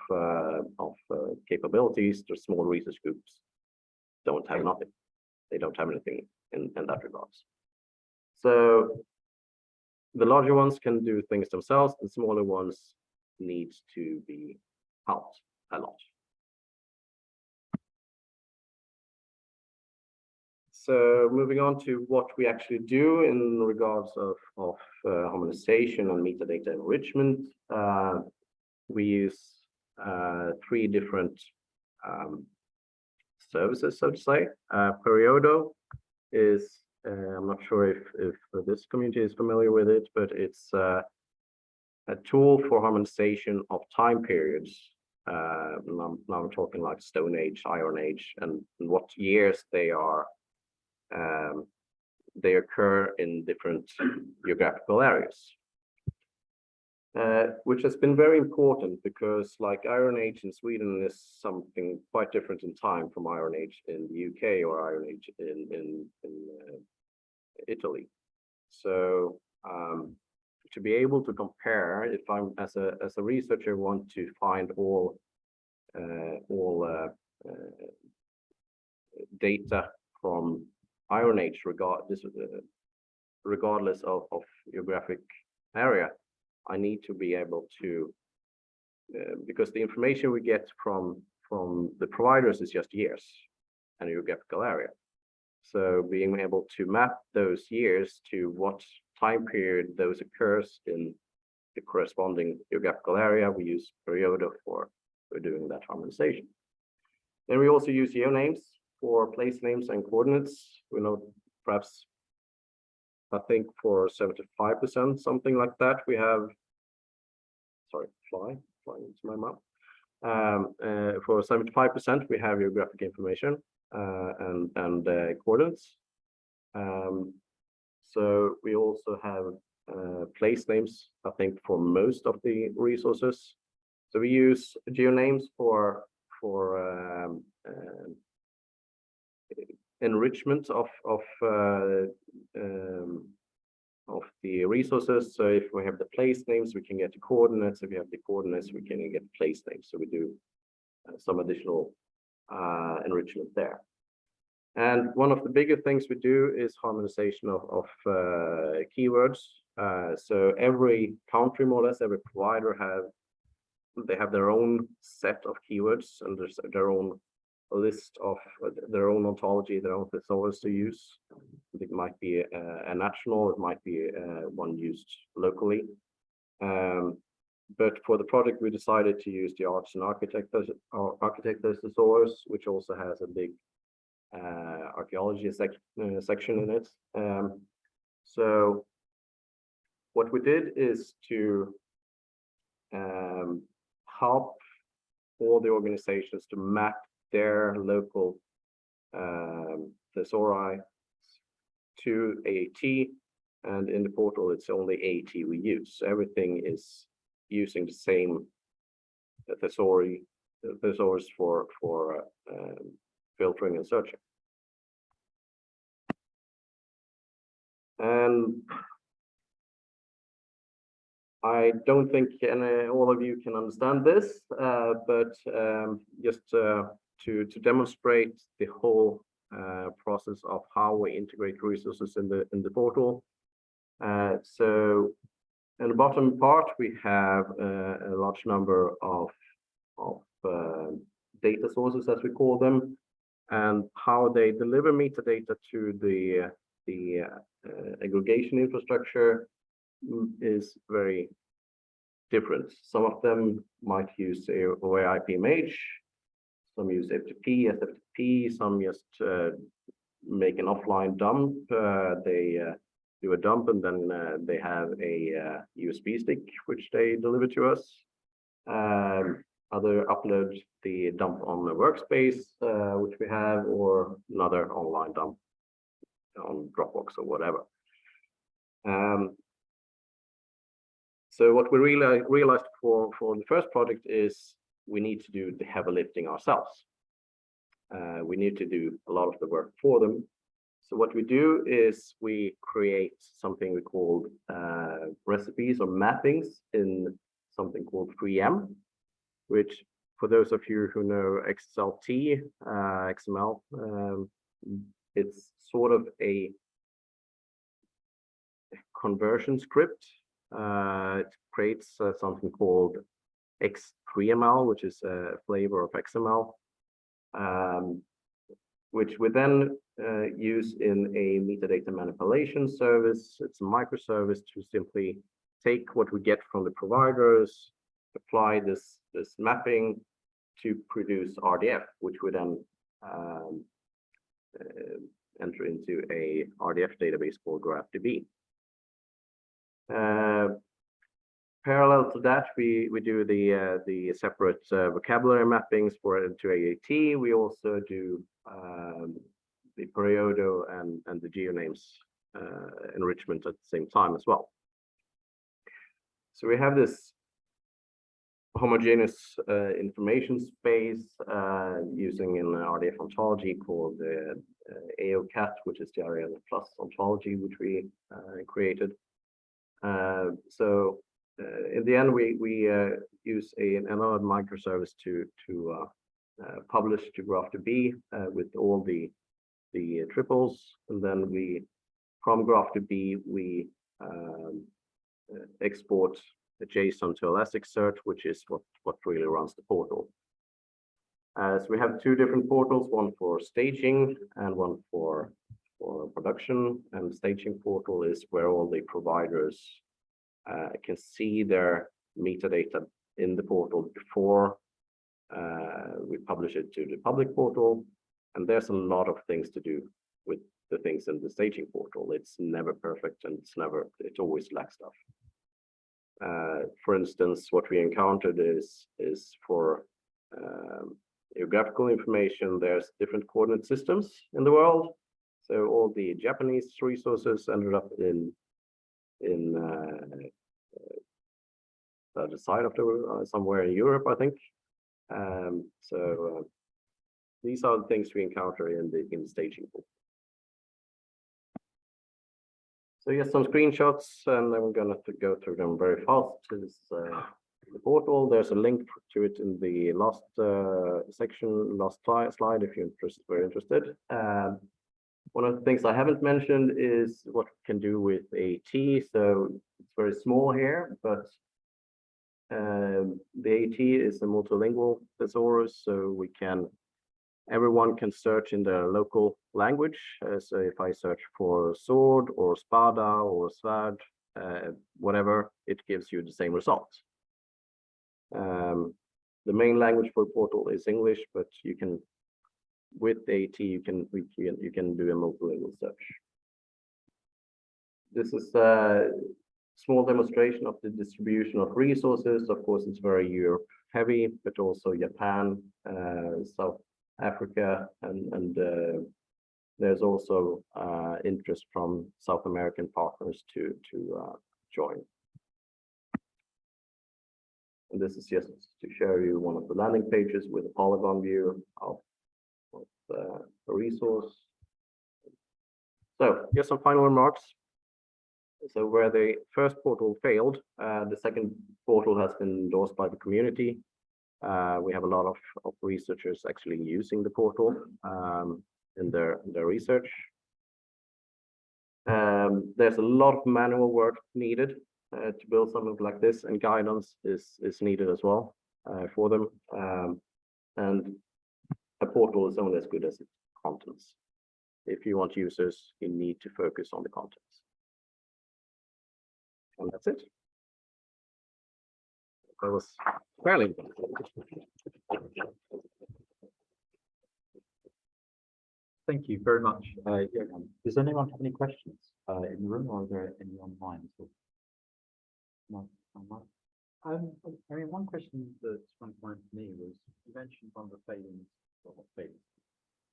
capabilities. The small research groups don't have nothing. They don't have anything in that regards. So the larger ones can do things themselves. The smaller ones need to be helped a lot. So moving on to what we actually do in regards of harmonization and metadata enrichment, we use 3 different services, so to say. Periodo is, I'm not sure if this community is familiar with it, but it's a tool for harmonization of time periods. Now I'm talking like Stone Age, Iron Age, and what years they are. They occur in different geographical areas, which has been very important because like Iron Age in Sweden is something quite different in time from Iron Age in the UK or Iron Age in Italy. So to be able to compare, if I'm as a researcher want to find all data from Iron Age regardless of geographic area, I need to be able to, because the information we get from the providers is just years and geographical area. So being able to map those years to what time period those occurs in the corresponding geographical area, we use Periodo for doing that harmonization. Then we also use geonames for place names and coordinates. We know perhaps, I think for 75%, something like that, we have, sorry, flying into my mouth. For 75%, we have geographic information and coordinates. So we also have place names, I think, for most of the resources. So we use geonames for enrichment of the resources. So if we have the place names, we can get the coordinates. If we have the coordinates, we can get place names. So we do some additional enrichment there. And one of the bigger things we do is harmonization of keywords. So every country, more or less, every provider they have their own set of keywords and there's their own list of their own ontology, their own thesaurus to use. It might be a national, it might be one used locally. But for the project, we decided to use the arts and architectures thesaurus, which also has a big archaeology section in it. So what we did is to help all the organizations to map their local thesauri to AAT, and in the portal it's only AAT we use. So everything is using the same thesaurus for filtering and searching. And I don't think all of you can understand this, but just to demonstrate the whole process of how we integrate resources in the portal. So in the bottom part, we have a large number of data sources, as we call them, and how they deliver metadata to the aggregation infrastructure is very different. Some of them might use OA IPMH, some use FTP, SFTP, some just make an offline dump. They do a dump and then they have a USB stick which they deliver to us. Other upload the dump on the workspace, which we have, or another online dump on Dropbox or whatever. So what we realized for the first project is we need to do the heavy lifting ourselves. We need to do a lot of the work for them. So what we do is we create something we call recipes or mappings in something called 3M, which for those of you who know XML, it's sort of a conversion script. It creates something called X3ML, which is a flavor of XML, which we then use in a metadata manipulation service. It's a microservice to simply take what we get from the providers, apply this mapping to produce RDF, which we then enter into a RDF database called GraphDB. Parallel to that, we do the separate vocabulary mappings to AAT. We also do the Periodo and the geonames enrichment at the same time as well. So we have this homogeneous information space using an RDF ontology called the AOCAT, which is the ARIADNE Plus ontology, which we created. So in the end, we use another microservice to published to graph2b with all the triples, and then from graph2b we export the JSON to Elasticsearch, which is what really runs the portal. So we have two different portals, one for staging and one for production. And the staging portal is where all the providers can see their metadata in the portal before we publish it to the public portal. And there's a lot of things to do with the things in the staging portal. It's never perfect, and it always lacks stuff. For instance, what we encountered is for geographical information, there's different coordinate systems in the world. So all the Japanese resources ended up in the other side of the somewhere in Europe, I think. These are the things we encounter in the staging pool. So yes, some screenshots, and then we're going to go through them very fast. This is the portal. There's a link to it in the last section, last slide, if you're very interested. One of the things I haven't mentioned is what we can do with AT. So it's very small here, but the AT is a multilingual thesaurus, so everyone can search in their local language. So if I search for sword or spada or svärd, whatever, it gives you the same result. The main language for portal is English, but you can, with AT, you can do a multilingual search. This is a small demonstration of the distribution of resources. Of course, it's very Europe heavy, but also Japan, South Africa, and there's also interest from South American partners to join. And this is just to show you one of the landing pages with a polygon view of the resource. So just some final remarks. So where the first portal failed, the second portal has been endorsed by the community. We have a lot of researchers actually using the portal in their research. There's a lot of manual work needed to build something like this, and guidance is needed as well for them. And a portal is only as good as its contents. If you want users, you need to focus on the contents. And that's it. That was fairly. Thank you very much, Johan. Does anyone have any questions in the room, or are there any online as well? No, online. I mean, one question that sprung to mind for me was, you mentioned one of the failings, well, not failings.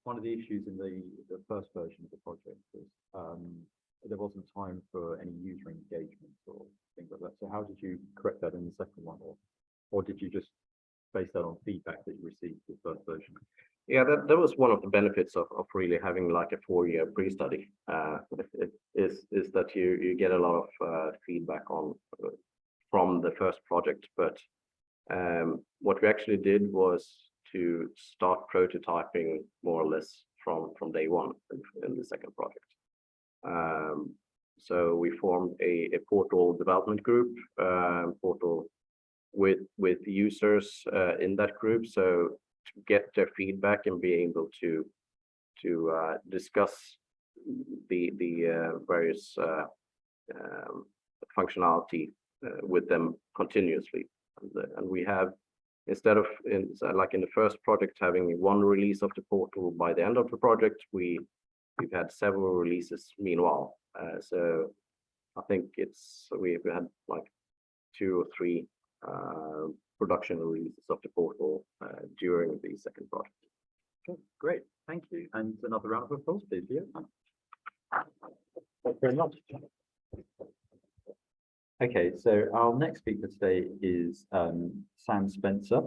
One of the issues in the first version of the project was there wasn't time for any user engagement or things like that. So how did you correct that in the second one, or did you just base that on feedback that you received with the first version? Yeah, that was one of the benefits of really having like a 4-year pre-study. Is that you get a lot of feedback from the first project, but what we actually did was to start prototyping more or less from day one in the second project. So we formed a portal development group, portal with users in that group, so to get their feedback and be able to discuss the various functionality with them continuously. And we have, instead of like in the first project having one release of the portal by the end of the project, we've had several releases meanwhile. So I think we've had like 2 or 3 production releases of the portal during the second project. Okay, great, thank you. And another round of applause, please. Thank you very much. Okay, so our next speaker today is Sam Spencer.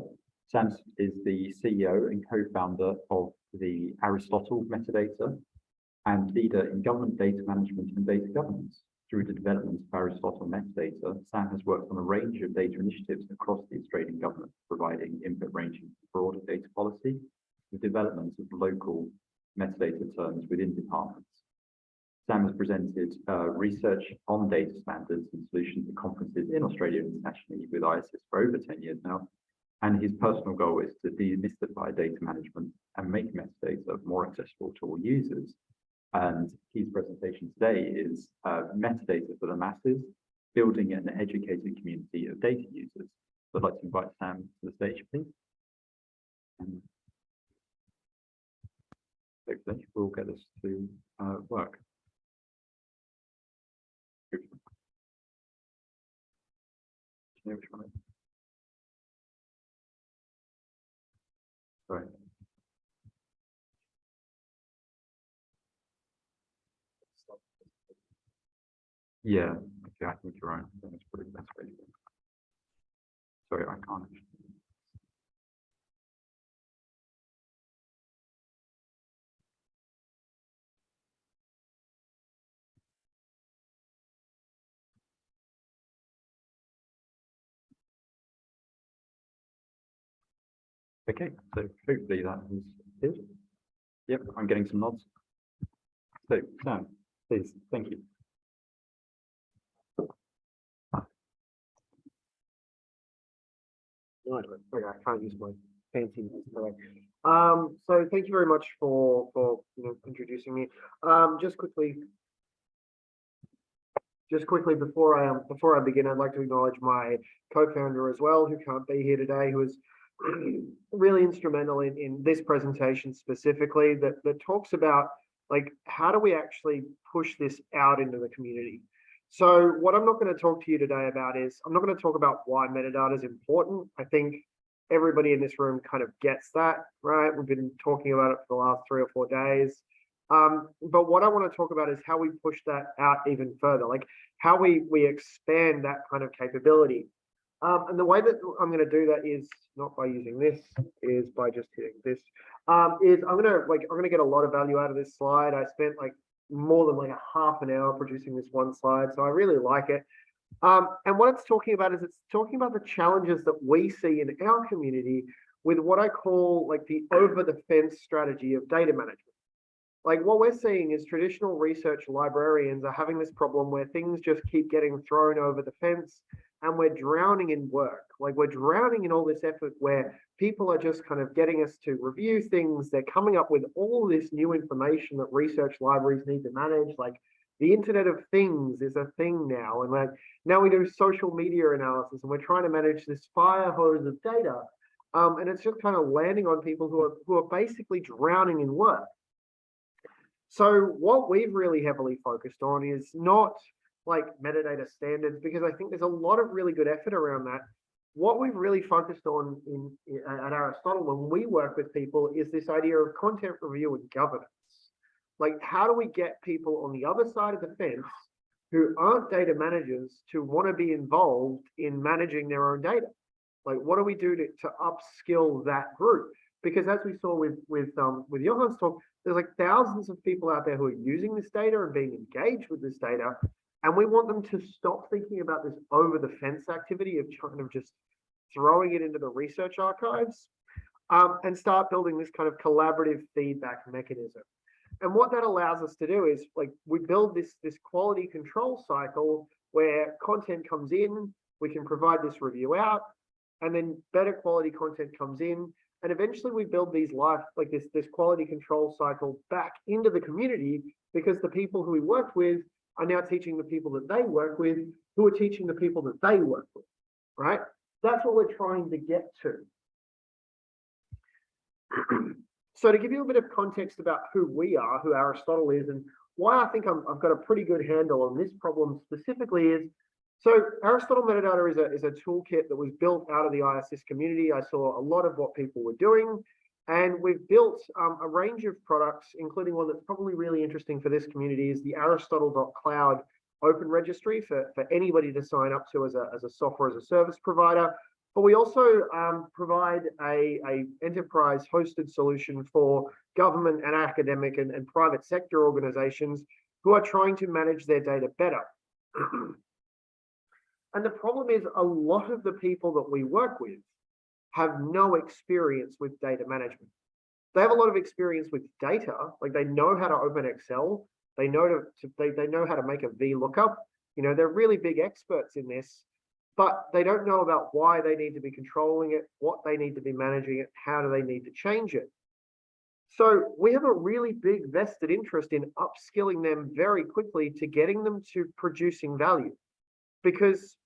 Sam is the CEO and co-founder of the Aristotle metadata and leader in government data management and data governance. Through the development of Aristotle metadata, Sam has worked on a range of data initiatives across the Australian government, providing input ranging from broader data policy to development of local metadata terms within departments. Sam has presented research on data standards and solutions at conferences in Australia and internationally with IASSIST for over 10 years now. And his personal goal is to demystify data management and make metadata more accessible to all users. And his presentation today is metadata for the masses, building an educated community of data users. So I'd like to invite Sam to the stage, please. And hopefully we'll get us to work. Do you know which one? Sorry. Yeah, okay, I think you're right. I think that's probably the best way to do it. Sorry, I can't. Okay, so hopefully that is it. Yep, I'm getting some nods. So, Sam, please, thank you. Right, okay, I can't use my fancy notes today. So thank you very much for introducing me. Just quickly before I begin, I'd like to acknowledge my co-founder as well, who can't be here today, who is really instrumental in this presentation specifically that talks about like how do we actually push this out into the community. So what I'm not going to talk to you today about is I'm not going to talk about why metadata is important. I think everybody in this room kind of gets that, right? We've been talking about it for the last 3 or 4 days. But what I want to talk about is how we push that out even further, like how we expand that kind of capability. And the way that I'm going to do that is not by using this, is by just hitting this. I'm going to get a lot of value out of this slide. I spent like more than like a half an hour producing this one slide, so I really like it. And what it's talking about is it's talking about the challenges that we see in our community with what I call like the over the fence strategy of data management. Like what we're seeing is traditional research librarians are having this problem where things just keep getting thrown over the fence and we're drowning in work. Like we're drowning in all this effort where people are just kind of getting us to review things. They're coming up with all this new information that research libraries need to manage. Like the Internet of Things is a thing now. And like now we do social media analysis and we're trying to manage this fire hose of data. And it's just kind of landing on people who are basically drowning in work. So what we've really heavily focused on is not like metadata standards, because I think there's a lot of really good effort around that. What we've really focused on at Aristotle when we work with people is this idea of content review and governance. Like how do we get people on the other side of the fence who aren't data managers to want to be involved in managing their own data? Like what do we do to upskill that group? Because as we saw with Johan's talk, there's like thousands of people out there who are using this data and being engaged with this data. And we want them to stop thinking about this over the fence activity of kind of just throwing it into the research archives and start building this kind of collaborative feedback mechanism. And what that allows us to do is like we build this quality control cycle where content comes in, we can provide this review out, and then better quality content comes in. And eventually we build these this quality control cycle back into the community because the people who we worked with are now teaching the people that they work with, who are teaching the people that they work with, right? That's what we're trying to get to. So to give you a bit of context about who we are, who Aristotle is, and why I think I've got a pretty good handle on this problem specifically is, so Aristotle Metadata is a toolkit that was built out of the IASSIST community. I saw a lot of what people were doing, and we've built a range of products, including one that's probably really interesting for this community is the Aristotle.cloud open registry for anybody to sign up to as a software as a service provider. But we also provide a enterprise hosted solution for government and academic and private sector organizations who are trying to manage their data better. And the problem is a lot of the people that we work with have no experience with data management. They have a lot of experience with data, like they know how to open Excel, they know they know how to make a VLOOKUP. You know, they're really big experts in this, but they don't know about why they need to be controlling it, what they need to be managing it, how do they need to change it. So we have a really big vested interest in upskilling them very quickly to getting them to producing value. Because,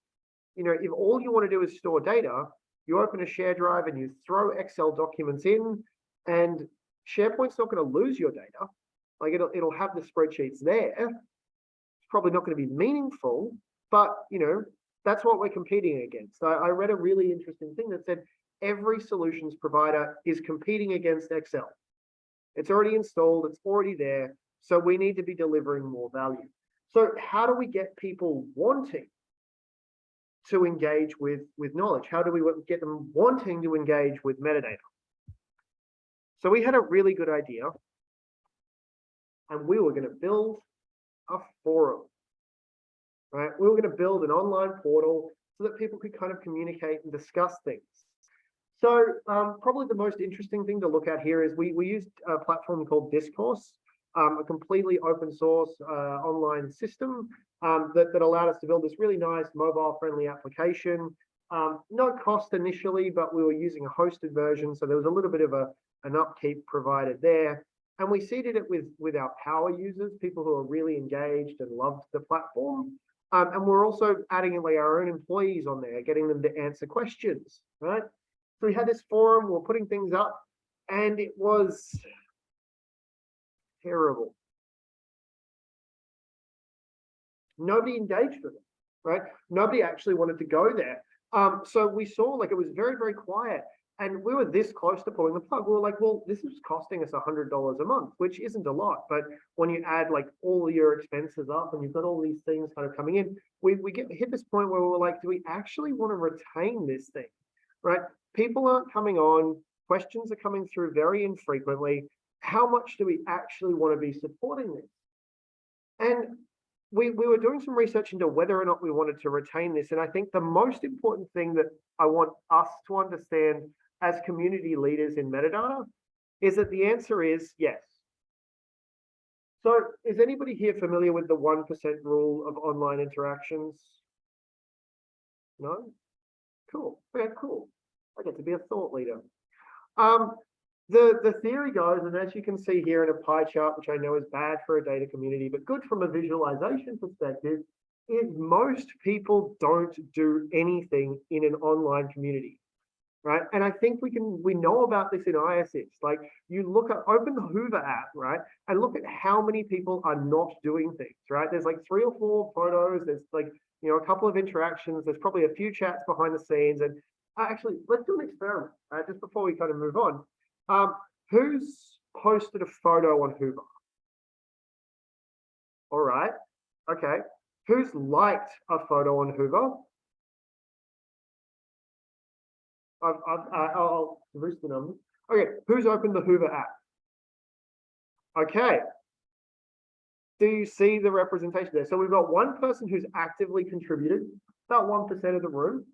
you know, if all you want to do is store data, you open a share drive and you throw Excel documents in, and SharePoint's not going to lose your data. Like it'll have the spreadsheets there. It's probably not going to be meaningful, but you know, that's what we're competing against. I read a really interesting thing that said every solutions provider is competing against Excel. It's already installed, it's already there. So we need to be delivering more value. So how do we get people wanting to engage with knowledge? How do we get them wanting to engage with metadata? So we had a really good idea, and we were going to build a forum, right? We were going to build an online portal so that people could kind of communicate and discuss things. So probably the most interesting thing to look at here is we used a platform called Eickhorst, a completely open source online system that allowed us to build this really nice mobile-friendly application. No cost initially, but we were using a hosted version, so there was a little bit of an upkeep provided there. And we seeded it with our power users, people who are really engaged and loved the platform. And we're also adding in like our own employees on there, getting them to answer questions, right? So we had this forum, we're putting things up, and it was terrible. Nobody engaged with it, right? Nobody actually wanted to go there. So we saw like it was very, very quiet. And we were this close to pulling the plug. We were like, well, this is costing us $100 a month, which isn't a lot. But when you add like all your expenses up and you've got all these things kind of coming in, we hit this point where we were like, do we actually want to retain this thing, right? People aren't coming on. Questions are coming through very infrequently. How much do we actually want to be supporting this? And we were doing some research into whether or not we wanted to retain this. And I think the most important thing that I want us to understand as community leaders in metadata is that the answer is yes. So is anybody here familiar with the 1% rule of online interactions? No? Cool. Okay, cool. I get to be a thought leader. The theory goes, and as you can see here in a pie chart, which I know is bad for a data community, but good from a visualization perspective, is most people don't do anything in an online community, right? And I think we know about this in IASSIST. Like you look at, open the Hoover app, right? And look at how many people are not doing things, right? There's like 3 or 4 photos. There's like, you know, a couple of interactions. There's probably a few chats behind the scenes. And actually, let's do an experiment, right? Just before we kind of move on. Who's posted a photo on Hoover? All right. Okay. Who's liked a photo on Hoover? I'll boost the numbers. Okay. Who's opened the Hoover app? Okay. Do you see the representation there? So we've got one person who's actively contributed, about 1% of the room.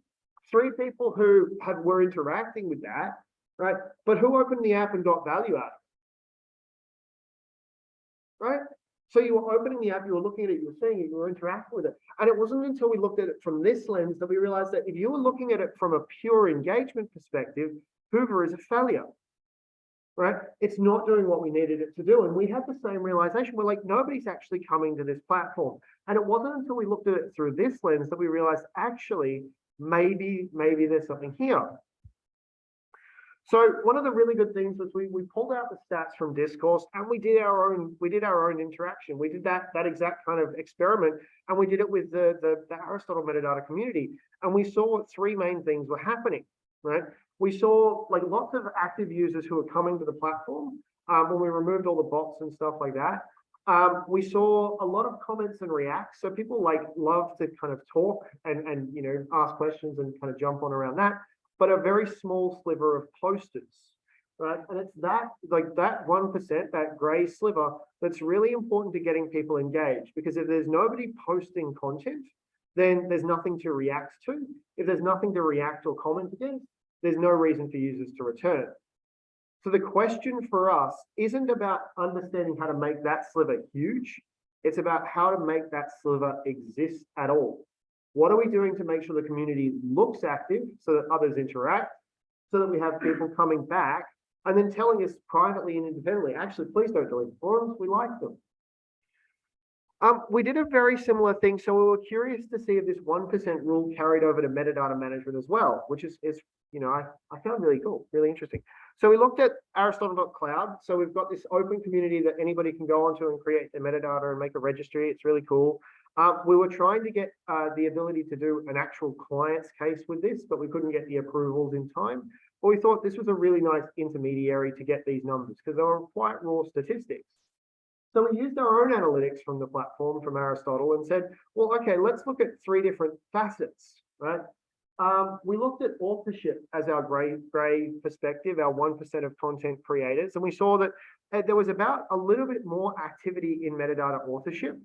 3 people who were interacting with that. Right? But who opened the app and got value out of it? Right? So you were opening the app, you were looking at it, you were seeing it, you were interacting with it. And it wasn't until we looked at it from this lens that we realized that if you were looking at it from a pure engagement perspective, Hoover is a failure. Right? It's not doing what we needed it to do. And we had the same realization. We're like, nobody's actually coming to this platform. And it wasn't until we looked at it through this lens that we realized actually maybe there's something here. So one of the really good things was we pulled out the stats from Eickhorst and we did our own interaction. We did that exact kind of experiment, and we did it with the Aristotle metadata community. And we saw 3 main things were happening, right? We saw like lots of active users who were coming to the platform when we removed all the bots and stuff like that. We saw a lot of comments and reacts. So people like love to kind of talk and you know, ask questions and kind of jump on around that. But a very small sliver of posters. right? And it's that, like that 1%, that gray sliver, that's really important to getting people engaged, because if there's nobody posting content, then there's nothing to react to. If there's nothing to react or comment against, there's no reason for users to return. So the question for us isn't about understanding how to make that sliver huge. It's about how to make that sliver exist at all. What are we doing to make sure the community looks active so that others interact, so that we have people coming back and then telling us privately and independently, actually, please don't delete the forums, we like them. We did a very similar thing. So we were curious to see if this 1% rule carried over to metadata management as well, which is you know, I found really cool, really interesting. So we looked at Aristotle.cloud. So we've got this open community that anybody can go onto and create their metadata and make a registry. It's really cool. We were trying to get the ability to do an actual client's case with this, but we couldn't get the approvals in time. But we thought this was a really nice intermediary to get these numbers because they were quite raw statistics. So we used our own analytics from the platform from Aristotle and said, well, okay, let's look at 3 different facets, right? We looked at authorship as our gray perspective, our 1% of content creators, and we saw that there was about a little bit more activity in metadata authorship.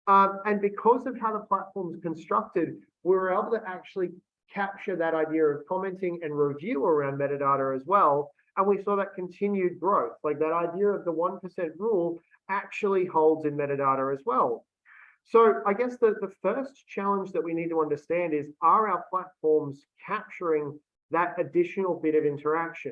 And because of how the platform is constructed, we were able to actually capture that idea of commenting and review around metadata as well. And we saw that continued growth, like that idea of the 1% rule actually holds in metadata as well. So I guess the first challenge that we need to understand is, are our platforms capturing that additional bit of interaction?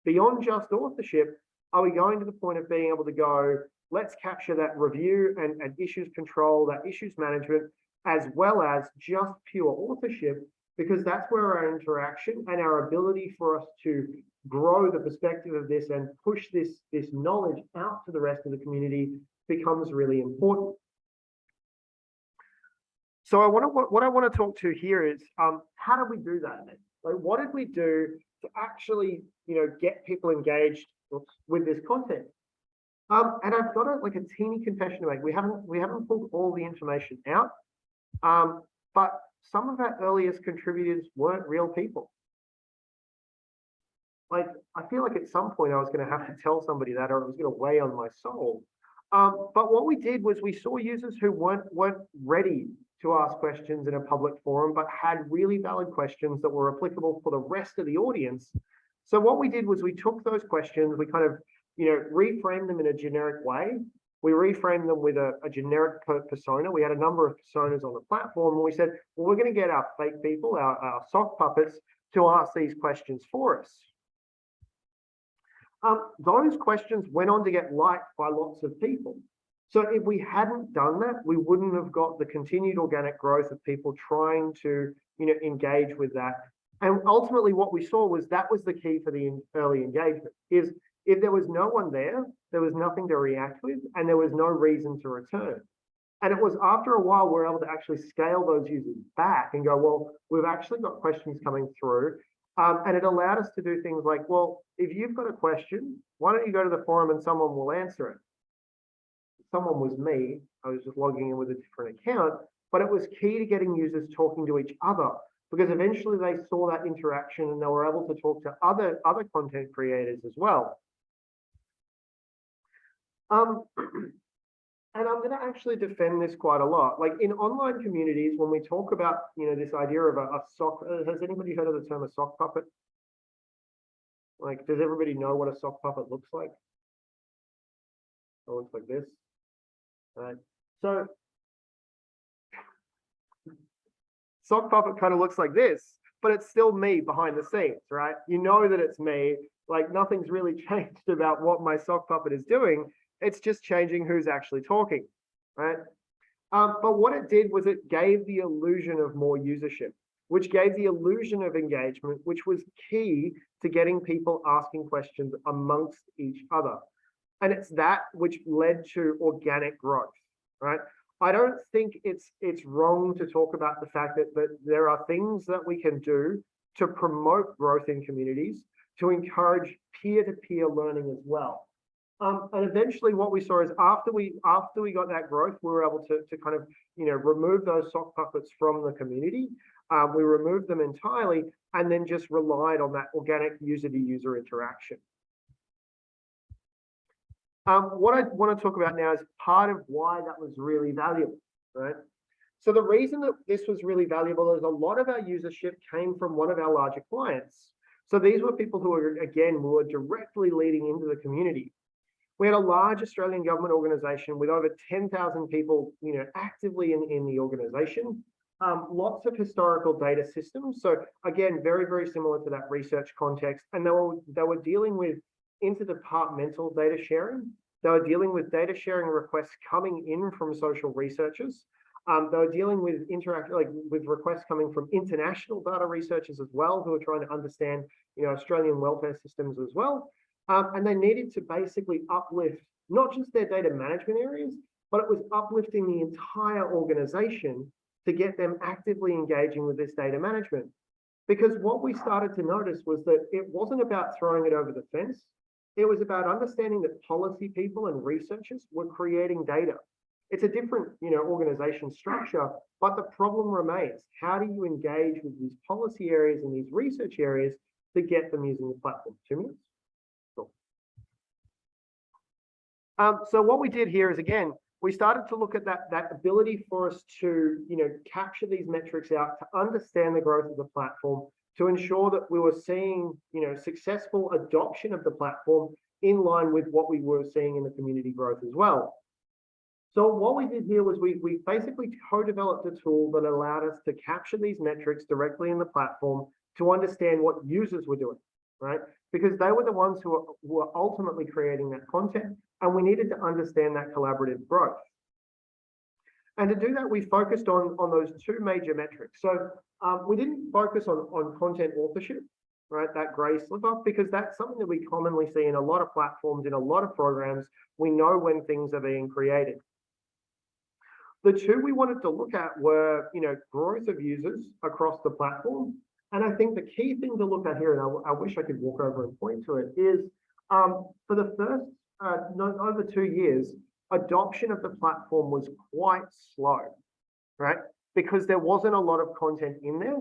Beyond just authorship, are we going to the point of being able to go, let's capture that review and issues control, that issues management, as well as just pure authorship, because that's where our interaction and our ability for us to grow the perspective of this and push this knowledge out to the rest of the community becomes really important. So what I want to talk to here is how do we do that? Like, what did we do to actually, you know, get people engaged with this content? And I've got a teeny confession to make. We haven't pulled all the information out, but some of our earliest contributors weren't real people. Like, I feel like at some point I was going to have to tell somebody that, or it was going to weigh on my soul. But what we did was we saw users who weren't ready to ask questions in a public forum, but had really valid questions that were applicable for the rest of the audience. So what we did was we took those questions, we kind of, you know, reframed them in a generic way. We reframed them with a generic persona. We had a number of personas on the platform, and we said, well, we're going to get our fake people, our sock puppets, to ask these questions for us. Those questions went on to get liked by lots of people. So if we hadn't done that, we wouldn't have got the continued organic growth of people trying to, you know, engage with that. And ultimately what we saw was that was the key for the early engagement, is if there was no one there, there was nothing to react with, and there was no reason to return. And it was after a while, we're able to actually scale those users back and go, well, we've actually got questions coming through. And it allowed us to do things like, well, if you've got a question, why don't you go to the forum and someone will answer it? Someone was me. I was just logging in with a different account, but it was key to getting users talking to each other, because eventually they saw that interaction and they were able to talk to other content creators as well. And I'm going to actually defend this quite a lot. Like in online communities, when we talk about, you know, this idea of a sock, has anybody heard of the term a sock puppet? Like, does everybody know what a sock puppet looks like? It looks like this. Right. So sock puppet kind of looks like this, but it's still me behind the scenes, right? You know that it's me. Like, nothing's really changed about what my sock puppet is doing. It's just changing who's actually talking, right? But what it did was it gave the illusion of more usership, which gave the illusion of engagement, which was key to getting people asking questions amongst each other. And it's that which led to organic growth, right? I don't think it's wrong to talk about the fact that there are things that we can do to promote growth in communities, to encourage peer-to-peer learning as well. And eventually what we saw is after we got that growth, we were able to kind of, you know, remove those sock puppets from the community. We removed them entirely and then just relied on that organic user-to-user interaction. What I want to talk about now is part of why that was really valuable, right? So the reason that this was really valuable is a lot of our usership came from one of our larger clients. So these were people who were, again, were directly leading into the community. We had a large Australian government organisation with over 10,000 people, actively in the organisation. Lots of historical data systems. So again, very, very similar to that research context. And they were dealing with interdepartmental data sharing. They were dealing with data sharing requests coming in from social researchers. They were dealing with with requests coming from international data researchers as well, who are trying to understand, Australian welfare systems as well. And they needed to basically uplift not just their data management areas, but it was uplifting the entire organization to get them actively engaging with this data management. Because what we started to notice was that it wasn't about throwing it over the fence. It was about understanding that policy people and researchers were creating data. It's a different, organization structure, but the problem remains. How do you engage with these policy areas and these research areas to get them using the platform? 2 minutes? Cool. So what we did here is, again, we started to look at that ability for us to, capture these metrics out, to understand the growth of the platform, to ensure that we were seeing, successful adoption of the platform in line with what we were seeing in the community growth as well. So what we did here was we basically co-developed a tool that allowed us to capture these metrics directly in the platform to understand what users were doing, right? Because they were the ones who were ultimately creating that content, and we needed to understand that collaborative growth. And to do that, we focused on those 2 major metrics. So we didn't focus on content authorship, right? That gray sliver, because that's something that we commonly see in a lot of platforms, in a lot of programs. We know when things are being created. The 2 we wanted to look at were, growth of users across the platform. And I think the key thing to look at here, and I wish I could walk over and point to it, is for the first over 2 years, adoption of the platform was quite slow, right? Because there wasn't a lot of content in there.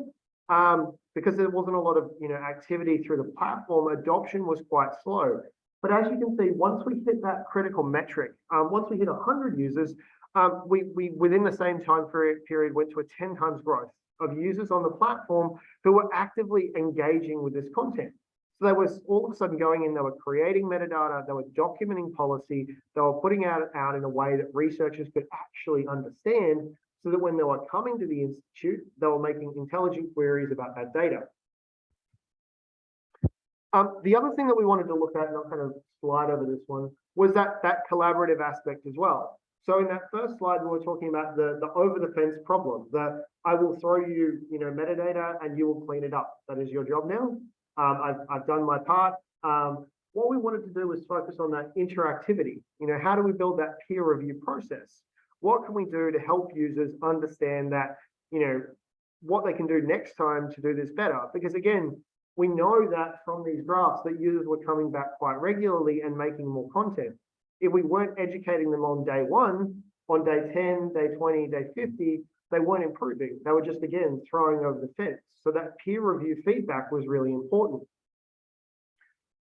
Because there wasn't a lot of, activity through the platform, adoption was quite slow. But as you can see, once we hit that critical metric, once we hit 100 users, we within the same time period went to a 10 times growth of users on the platform who were actively engaging with this content. So they was all of a sudden going in, they were creating metadata, they were documenting policy, they were putting out in a way that researchers could actually understand, so that when they were coming to the institute, they were making intelligent queries about that data. The other thing that we wanted to look at, and I'll kind of slide over this one, was that collaborative aspect as well. So in that first slide, we were talking about the over the fence problem, that I will throw you, metadata and you will clean it up. That is your job now. I've done my part. What we wanted to do was focus on that interactivity. How do we build that peer review process? What can we do to help users understand that, what they can do next time to do this better? Because again, we know that from these graphs that users were coming back quite regularly and making more content. If we weren't educating them on day 1, on day 10, day 20, day 50, they weren't improving. They were just, again, throwing over the fence. So that peer review feedback was really important.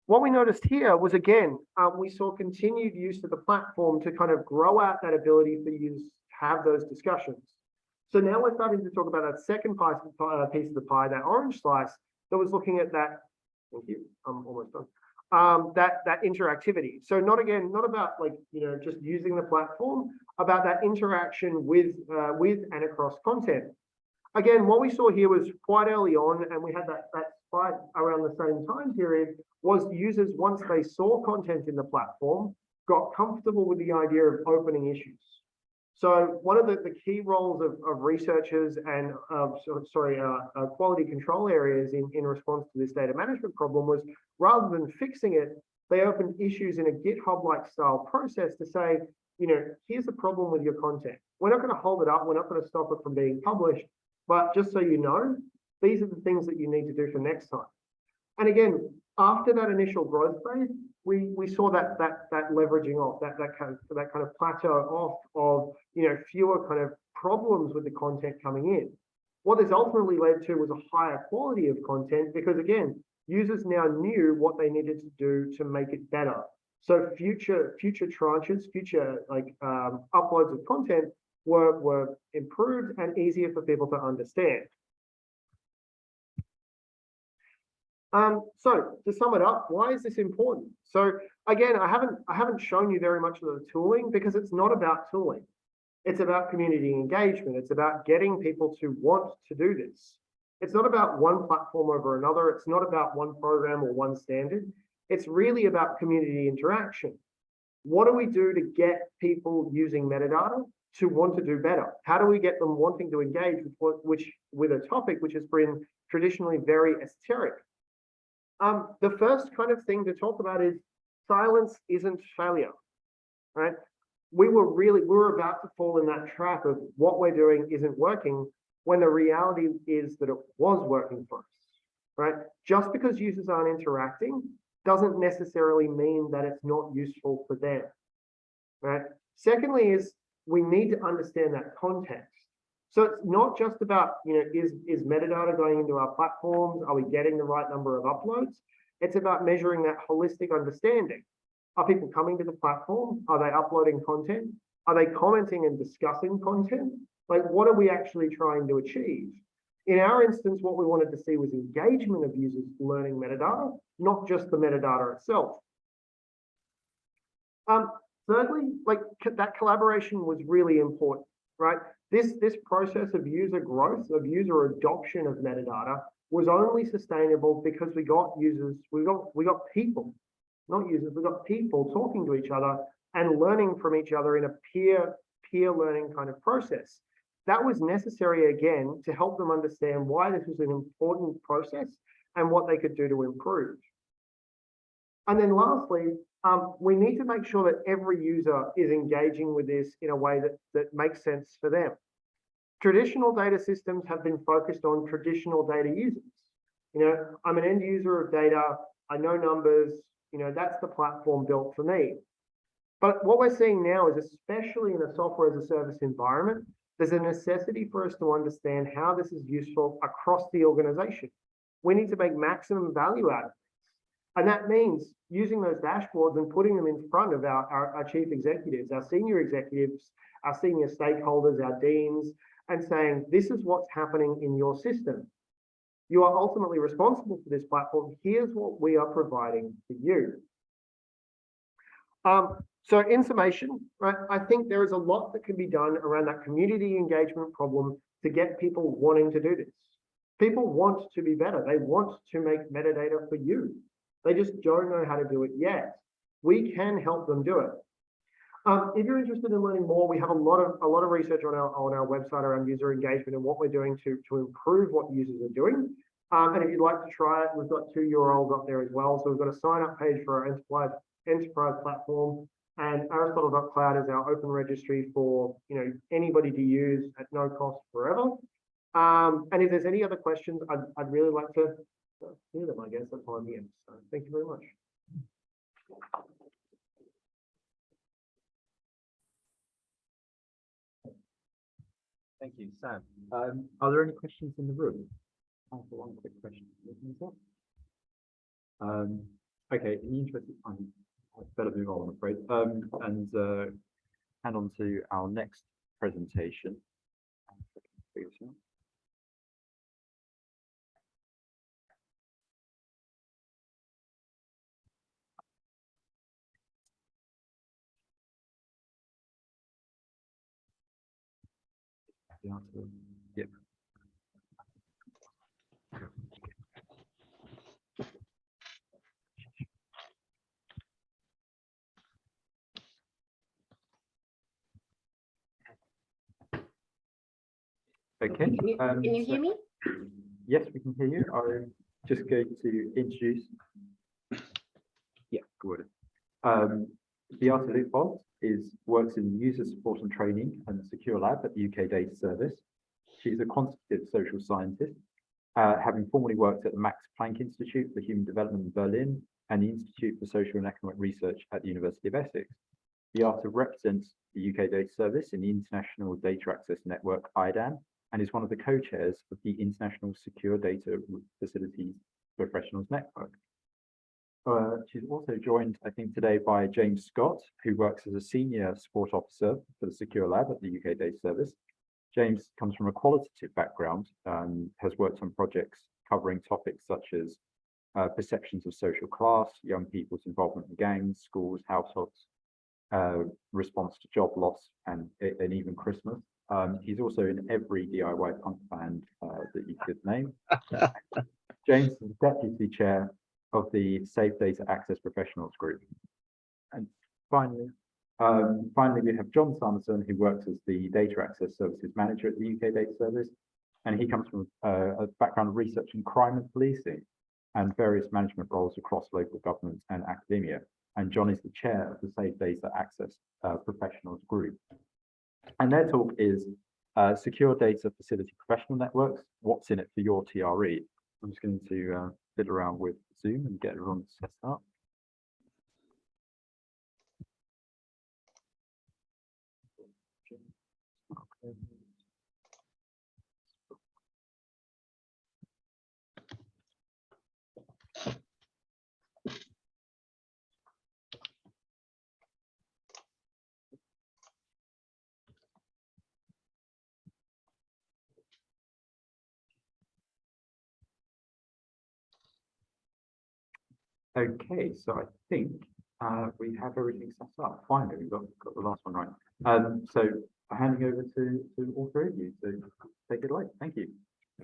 What we noticed here was, again, we saw continued use of the platform to kind of grow out that ability for users to have those discussions. So now we're starting to talk about that second piece of the pie, that orange slice, that was looking at that. Thank you. I'm almost done. That interactivity. So not about just using the platform, about that interaction with and across content. Again, what we saw here was quite early on, and we had that spike around the same time period, was users, once they saw content in the platform, got comfortable with the idea of opening issues. So one of the key roles of researchers and quality control areas in response to this data management problem was, rather than fixing it, they opened issues in a GitHub-like style process to say, here's a problem with your content. We're not going to hold it up. We're not going to stop it from being published. But just so you know, these are the things that you need to do for next time. And again, after that initial growth phase, we saw that leveraging off, that kind of plateau off of fewer kind of problems with the content coming in. What this ultimately led to was a higher quality of content, because again, users now knew what they needed to do to make it better. So future tranches, future uploads of content were improved and easier for people to understand. So to sum it up, why is this important? So again, I haven't shown you very much of the tooling because it's not about tooling. It's about community engagement. It's about getting people to want to do this. It's not about one platform over another. It's not about one program or one standard. It's really about community interaction. What do we do to get people using metadata to want to do better? How do we get them wanting to engage with a topic which has been traditionally very esoteric? The first kind of thing to talk about is silence isn't failure, right? We were about to fall in that trap of what we're doing isn't working when the reality is that it was working for us, right? Just because users aren't interacting doesn't necessarily mean that it's not useful for them, right? Secondly is we need to understand that context. So it's not just about, is metadata going into our platforms? Are we getting the right number of uploads? It's about measuring that holistic understanding. Are people coming to the platform? Are they uploading content? Are they commenting and discussing content? Like, what are we actually trying to achieve? In our instance, what we wanted to see was engagement of users learning metadata, not just the metadata itself. Thirdly, that collaboration was really important, right? This process of user growth, of user adoption of metadata was only sustainable because we got users, we got people, not users, we got people talking to each other and learning from each other in a peer learning kind of process. That was necessary again to help them understand why this was an important process and what they could do to improve. And then lastly, we need to make sure that every user is engaging with this in a way that makes sense for them. Traditional data systems have been focused on traditional data users. I'm an end user of data, I know numbers, that's the platform built for me. But what we're seeing now is, especially in a software as a service environment, there's a necessity for us to understand how this is useful across the organization. We need to make maximum value out of this. And that means using those dashboards and putting them in front of our chief executives, our senior executives, our senior stakeholders, our deans, and saying, this is what's happening in your system. You are ultimately responsible for this platform. Here's what we are providing for you. So in summation, right, I think there is a lot that can be done around that community engagement problem to get people wanting to do this. People want to be better. They want to make metadata for you. They just don't know how to do it yet. We can help them do it. If you're interested in learning more, we have a lot of research on our website around user engagement and what we're doing to improve what users are doing. And if you'd like to try it, we've got 2 URLs up there as well. So we've got a sign-up page for our enterprise platform, and Aristotle.cloud is our open registry for anybody to use at no cost forever. And if there's any other questions, I'd really like to hear them. I guess that's why I'm here. So thank you very much. Thank you, Sam. Are there any questions in the room? I have one quick question. Okay, in the interest of time, I'd better move on, I'm afraid, and hand on to our next presentation. Yep. Okay. Can you hear me? Yes, we can hear you. I'm just going to introduce. Yeah, good. Beate Lichtwardt works in user support and training and secure lab at the UK Data Service. She's a quantitative social scientist, having formerly worked at the Max Planck Institute for Human Development in Berlin and the Institute for Social and Economic Research at the University of Essex. Beate represents the UK Data Service in the International Data Access Network, IADNE, and is one of the co-chairs of the International Secure Data Facilities Professionals Network. She's also joined, I think, today by James Scott, who works as a senior support officer for the Secure Lab at the UK Data Service. James comes from a qualitative background and has worked on projects covering topics such as perceptions of social class, young people's involvement in gangs, schools, households, response to job loss, and even Christmas. He's also in every DIY punk band that you could name. James is the deputy chair of the Safe Data Access Professionals Group. And finally, we have John Sanderson, who works as the Data Access Services Manager at the UK Data Service. And he comes from a background of research in crime and policing and various management roles across local government and academia. And John is the chair of the Safe Data Access Professionals Group. And their talk is Secure Data Facility Professional Networks, what's in it for your TRE? I'm just going to fiddle around with Zoom and get everyone set up. Okay, so I think we have everything set up. Finally, we've got the last one right. So handing over to all three of you to take it away. Thank you.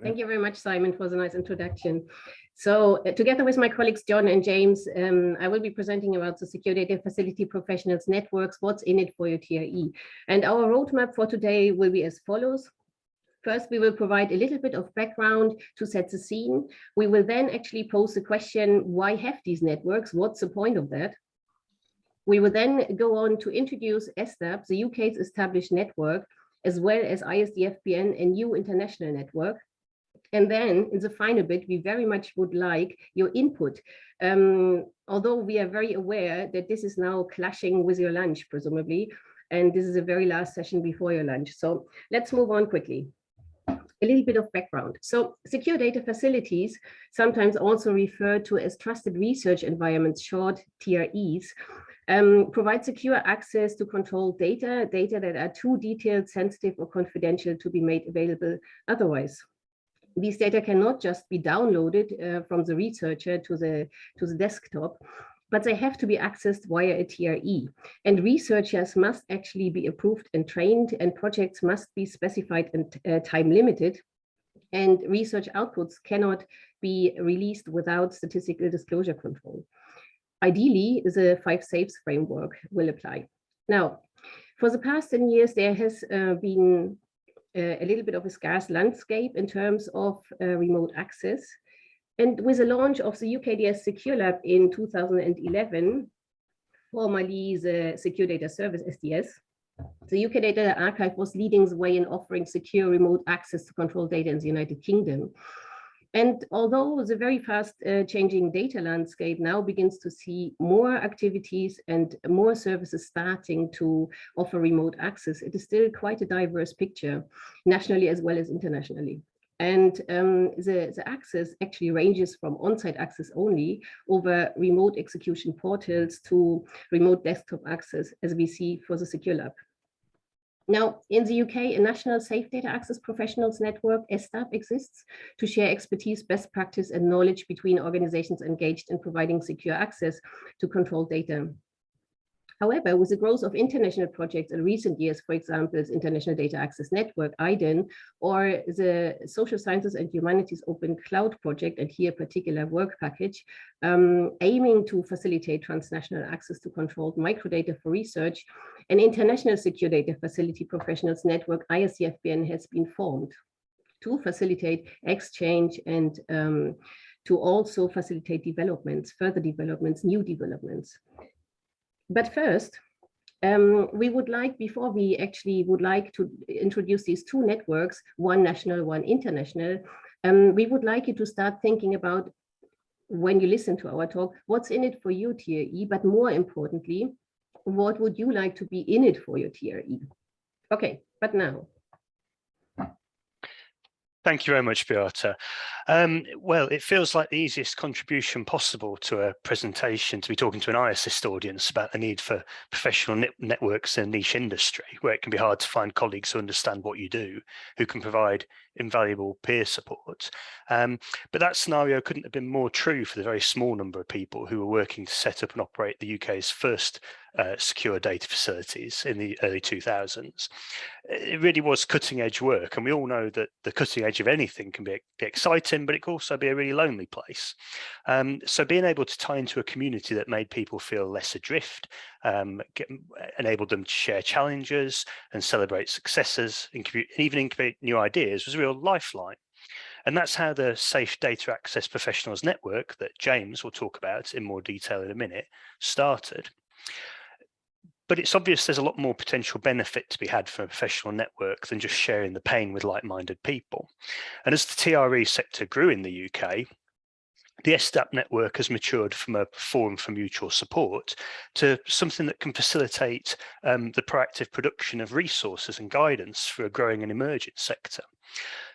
Thank you very much, Simon, for the nice introduction. So together with my colleagues, John and James, I will be presenting about the Secure Data Facility Professionals Networks, what's in it for your TRE. And our roadmap for today will be as follows. First, we will provide a little bit of background to set the scene. We will then actually pose the question, why have these networks? What's the point of that? We will then go on to introduce ESTAP, the UK's established network, as well as ISDFPN, a new international network. And then in the final bit, we very much would like your input. Although we are very aware that this is now clashing with your lunch, presumably, and this is the very last session before your lunch. So let's move on quickly. A little bit of background. So secure data facilities, sometimes also referred to as trusted research environments, short TREs, provide secure access to controlled data that are too detailed, sensitive, or confidential to be made available otherwise. These data cannot just be downloaded from the researcher to the desktop, but they have to be accessed via a TRE. And researchers must actually be approved and trained, and projects must be specified and time limited. And research outputs cannot be released without statistical disclosure control. Ideally, the 5 SAFEs framework will apply. Now, for the past 10 years, there has been a little bit of a scarce landscape in terms of remote access. And with the launch of the UKDS Secure Lab in 2011, formerly the Secure Data Service, SDS, the UK Data Archive was leading the way in offering secure remote access to control data in the United Kingdom. And although the very fast changing data landscape now begins to see more activities and more services starting to offer remote access, it is still quite a diverse picture, nationally as well as internationally. And the access actually ranges from on-site access only over remote execution portals to remote desktop access, as we see for the Secure Lab. Now, in the UK, a National Safe Data Access Professionals Network, ESTAP, exists to share expertise, best practice, and knowledge between organizations engaged in providing secure access to controlled data. However, with the growth of international projects in recent years, for example, the International Data Access Network, IADNE, or the Social Sciences and Humanities Open Cloud Project, and here a particular work package, aiming to facilitate transnational access to controlled microdata for research, an International Secure Data Facility Professionals Network, ISDFPN, has been formed to facilitate exchange and to also facilitate developments, further developments, new developments. But first, we would like, before we actually would like to introduce these 2 networks, one national, one international, we would like you to start thinking about, when you listen to our talk, what's in it for your TRE, but more importantly, what would you like to be in it for your TRE? Okay, but now. Thank you very much, Beate. Well, it feels like the easiest contribution possible to a presentation to be talking to an IASSIST audience about the need for professional networks in a niche industry, where it can be hard to find colleagues who understand what you do, who can provide invaluable peer support. But that scenario couldn't have been more true for the very small number of people who were working to set up and operate the UK's first secure data facilities in the early 2000s. It really was cutting edge work, and we all know that the cutting edge of anything can be exciting, but it can also be a really lonely place. So being able to tie into a community that made people feel less adrift, enabled them to share challenges and celebrate successes, and even incubate new ideas was a real lifeline. And that's how the Safe Data Access Professionals Network that James will talk about in more detail in a minute started. But it's obvious there's a lot more potential benefit to be had from a professional network than just sharing the pain with like-minded people. And as the TRE sector grew in the UK, the SDAP network has matured from a forum for mutual support to something that can facilitate the proactive production of resources and guidance for a growing and emerging sector.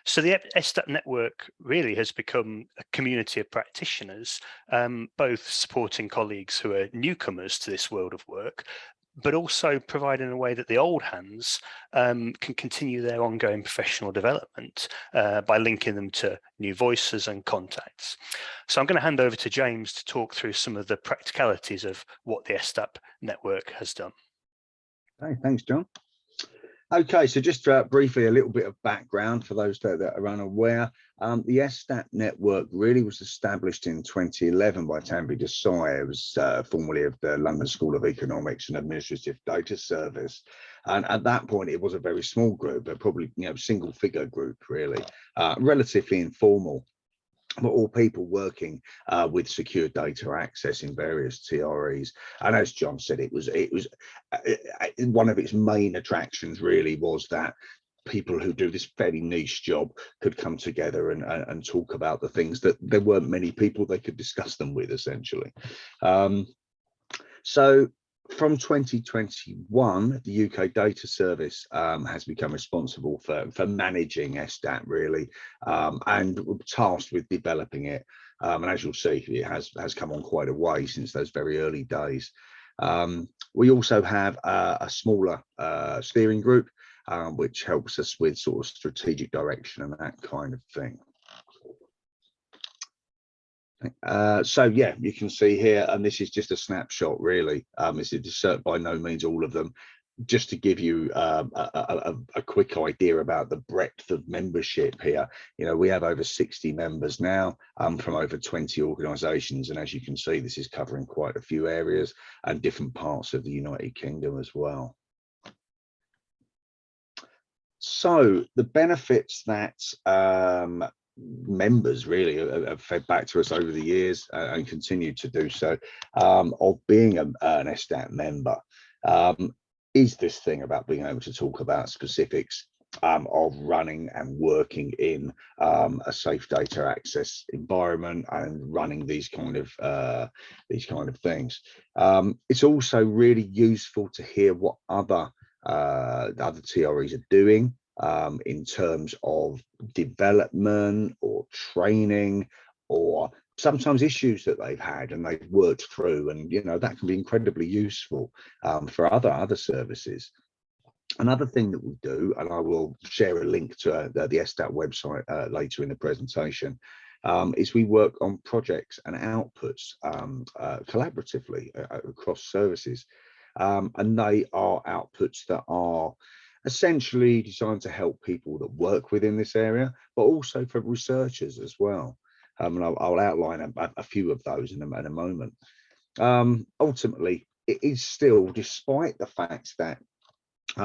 So the SDAP network really has become a community of practitioners, both supporting colleagues who are newcomers to this world of work, but also providing a way that the old hands can continue their ongoing professional development by linking them to new voices and contacts. So I'm going to hand over to James to talk through some of the practicalities of what the SDAP network has done. Okay, thanks, John. Okay, so just briefly a little bit of background for those that are unaware. The SDAP network really was established in 2011 by Tanvi Desai. It was formerly of the London School of Economics and Administrative Data Service. And at that point, it was a very small group, but probably single figure group, really, relatively informal, but all people working with secure data access in various TREs. And as John said, it was one of its main attractions really was that people who do this fairly niche job could come together and talk about the things that there weren't many people they could discuss them with, essentially. So from 2021, the UK Data Service has become responsible for managing SDAP, really, and tasked with developing it. And as you'll see, it has come on quite a way since those very early days. We also have a smaller steering group, which helps us with sort of strategic direction and that kind of thing. So yeah, you can see here, and this is just a snapshot really. This is by no means all of them, just to give you a quick idea about the breadth of membership here. We have over 60 members now from over 20 organisations, and as you can see, this is covering quite a few areas and different parts of the United Kingdom as well. So the benefits that members really have fed back to us over the years and continue to do so of being an SDAP member is this thing about being able to talk about specifics of running and working in a safe data access environment and running these kind of things. It's also really useful to hear what other TREs are doing in terms of development or training, or sometimes issues that they've had and they've worked through, and that can be incredibly useful for other services. Another thing that we do, and I will share a link to the SDAP website later in the presentation, is we work on projects and outputs collaboratively across services, and they are outputs that are essentially designed to help people that work within this area, but also for researchers as well. And I'll outline a few of those in a moment. Ultimately, it is still, despite the fact that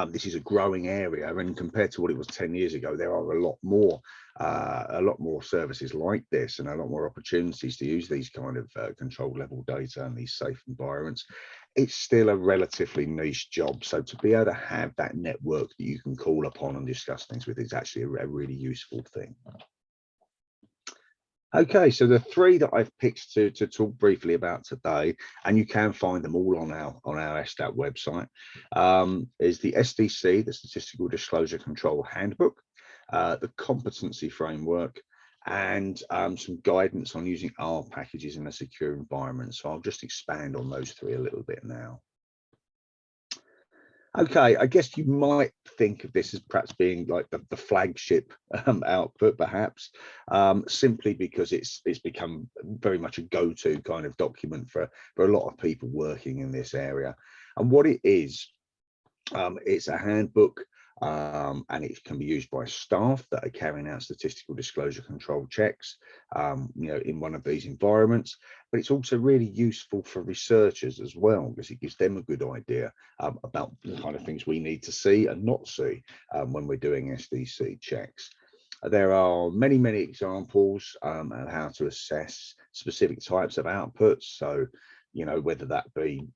this is a growing area, and compared to what it was 10 years ago, there are a lot more services like this and a lot more opportunities to use these kind of control level data and these safe environments. It's still a relatively niche job, so to be able to have that network that you can call upon and discuss things with is actually a really useful thing. Okay, so the three that I've picked to talk briefly about today, and you can find them all on our SDAP website, is the SDC, the Statistical Disclosure Control Handbook, the competency framework, and some guidance on using R packages in a secure environment. So I'll just expand on those three a little bit now. Okay, I guess you might think of this as perhaps being like the flagship output, perhaps, simply because it's become very much a go-to kind of document for a lot of people working in this area. And what it is, it's a handbook, and it can be used by staff that are carrying out statistical disclosure control checks, in one of these environments. But it's also really useful for researchers as well, because it gives them a good idea about the kind of things we need to see and not see when we're doing SDC checks. There are many, many examples of how to assess specific types of outputs. So, whether that be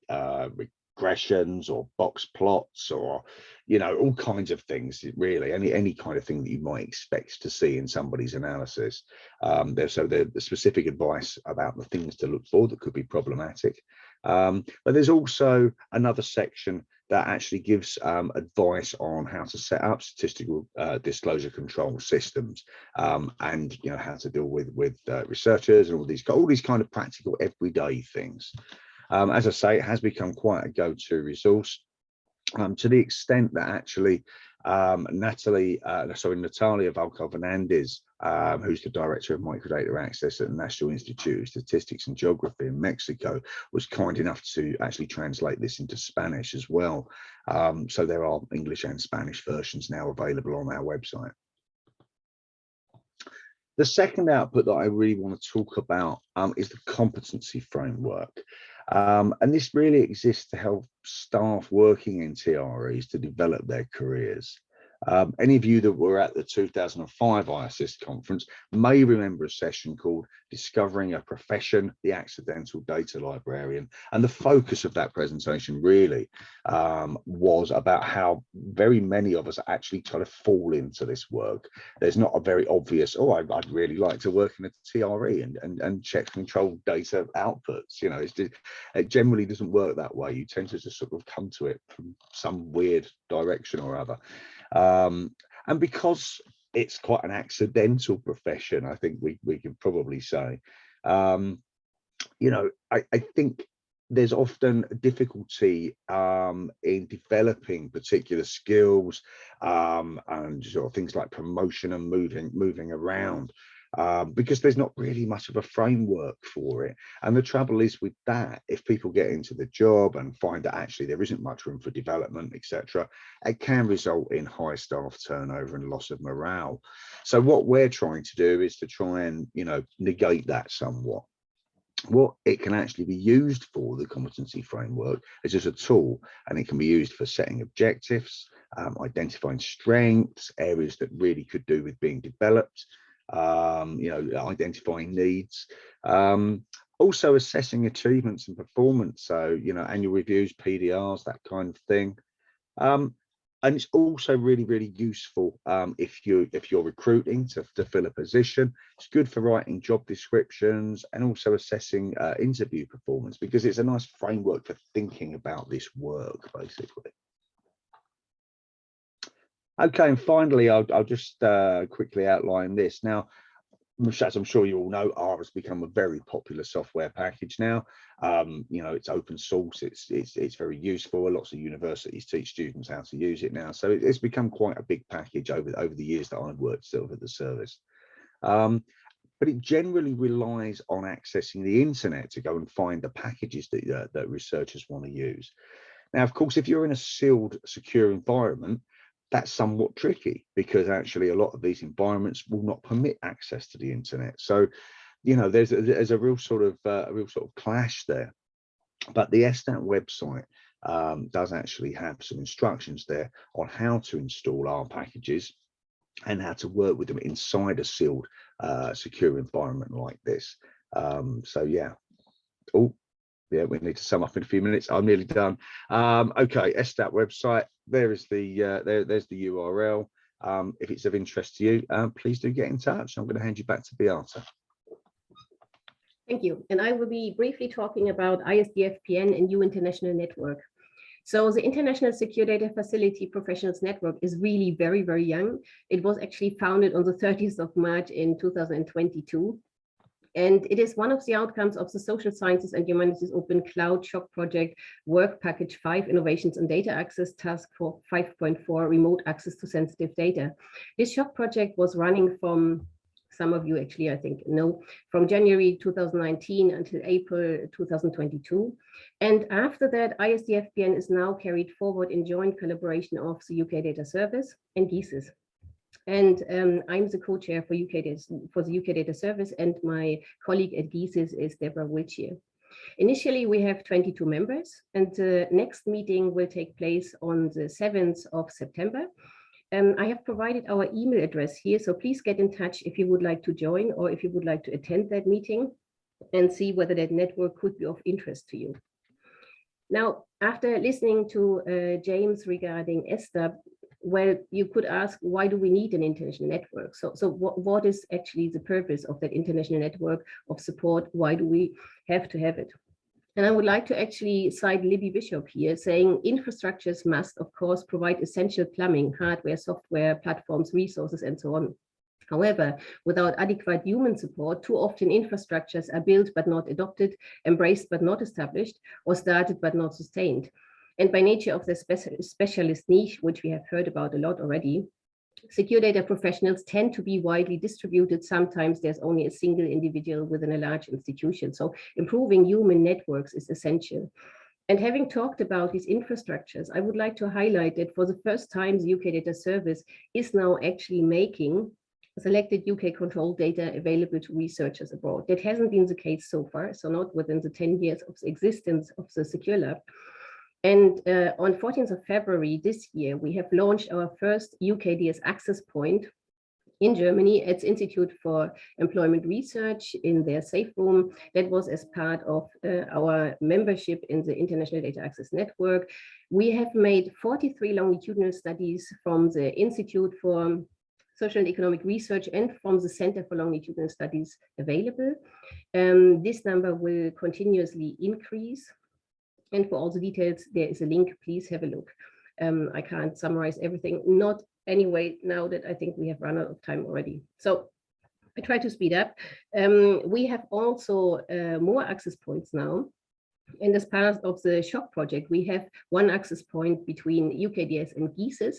regressions or box plots, or all kinds of things, really any kind of thing that you might expect to see in somebody's analysis. There's the specific advice about the things to look for that could be problematic, but there's also another section that actually gives advice on how to set up statistical disclosure control systems, and how to deal with researchers and all these kind of practical everyday things. As I say, it has become quite a go-to resource, to the extent that actually Natalia Valcov-Hernandez, who's the director of microdata access at the National Institute of Statistics and Geography in Mexico, was kind enough to actually translate this into Spanish as well. So there are English and Spanish versions now available on our website. The second output that I really want to talk about is the competency framework. And this really exists to help staff working in TREs to develop their careers. Any of you that were at the 2005 IASSIST conference may remember a session called Discovering a Profession, the Accidental Data Librarian. And the focus of that presentation really was about how very many of us actually try to fall into this work. There's not a very obvious, I'd really like to work in a TRE and check control data outputs. It generally doesn't work that way. You tend to just sort of come to it from some weird direction or other. And because it's quite an accidental profession, I think we can probably say, I think there's often difficulty in developing particular skills, and sort of things like promotion and moving around, because there's not really much of a framework for it. And the trouble is with that, if people get into the job and find that actually there isn't much room for development, etc., it can result in high staff turnover and loss of morale. So what we're trying to do is to try and negate that somewhat. What it can actually be used for, the competency framework, is as a tool, and it can be used for setting objectives, identifying strengths, areas that really could do with being developed, identifying needs, also assessing achievements and performance. So, annual reviews, PDRs, that kind of thing. And it's also really, really useful if you're recruiting to fill a position. It's good for writing job descriptions and also assessing interview performance, because it's a nice framework for thinking about this work, basically. Okay, and finally, I'll just quickly outline this. Now, as I'm sure you all know, R has become a very popular software package now. It's open source, it's very useful. Lots of universities teach students how to use it now. So it's become quite a big package over the years that I've worked sort of at the service. But it generally relies on accessing the internet to go and find the packages that researchers want to use. Now, of course, if you're in a sealed, secure environment, that's somewhat tricky, because actually a lot of these environments will not permit access to the internet. So, there's a real sort of clash there. But the ESSDAT website does actually have some instructions there on how to install R packages and how to work with them inside a sealed, secure environment like this. So yeah. Yeah, we need to sum up in a few minutes. I'm nearly done. Okay, ESSDAT website. There's the URL. If it's of interest to you, please do get in touch. I'm going to hand you back to Beate. Thank you. And I will be briefly talking about ISDFPN and new international network. So the International Secure Data Facility Professionals Network is really very, very young. It was actually founded on the 30th of March in 2022. And it is one of the outcomes of the Social Sciences and Humanities Open Cloud Shock Project Work Package 5 Innovations and Data Access Task for 5.4 Remote Access to Sensitive Data. This shock project was running from, some of you actually, I think, know, from January 2019 until April 2022. And after that, ISDFPN is now carried forward in joint collaboration of the UK Data Service and GISIS. And I'm the co-chair for the UK Data Service, and my colleague at GISIS is Deborah Wiltshire. Initially, we have 22 members, and the next meeting will take place on the 7th of September. I have provided our email address here, so please get in touch if you would like to join or if you would like to attend that meeting and see whether that network could be of interest to you. Now, after listening to James regarding ESTA, well, you could ask, why do we need an international network? So what is actually the purpose of that international network of support? Why do we have to have it? And I would like to actually cite Libby Bishop here, saying infrastructures must, of course, provide essential plumbing, hardware, software, platforms, resources, and so on. However, without adequate human support, too often infrastructures are built but not adopted, embraced but not established, or started but not sustained. And by nature of the specialist niche, which we have heard about a lot already, secure data professionals tend to be widely distributed. Sometimes there's only a single individual within a large institution. So improving human networks is essential. And having talked about these infrastructures, I would like to highlight that for the first time, the UK Data Service is now actually making selected UK controlled data available to researchers abroad. That hasn't been the case so far, so not within the 10 years of the existence of the Secure Lab. And on 14th of February this year, we have launched our first UKDS access point in Germany at the Institute for Employment Research in their safe room. That was as part of our membership in the International Data Access Network. We have made 43 longitudinal studies from the Institute for Social and Economic Research and from the Center for Longitudinal Studies available. This number will continuously increase. And for all the details, there is a link, please have a look. I can't summarize everything, not anyway, now that I think we have run out of time already. So I try to speed up. We have also more access points now. And as part of the shock project, we have one access point between UKDS and GISIS,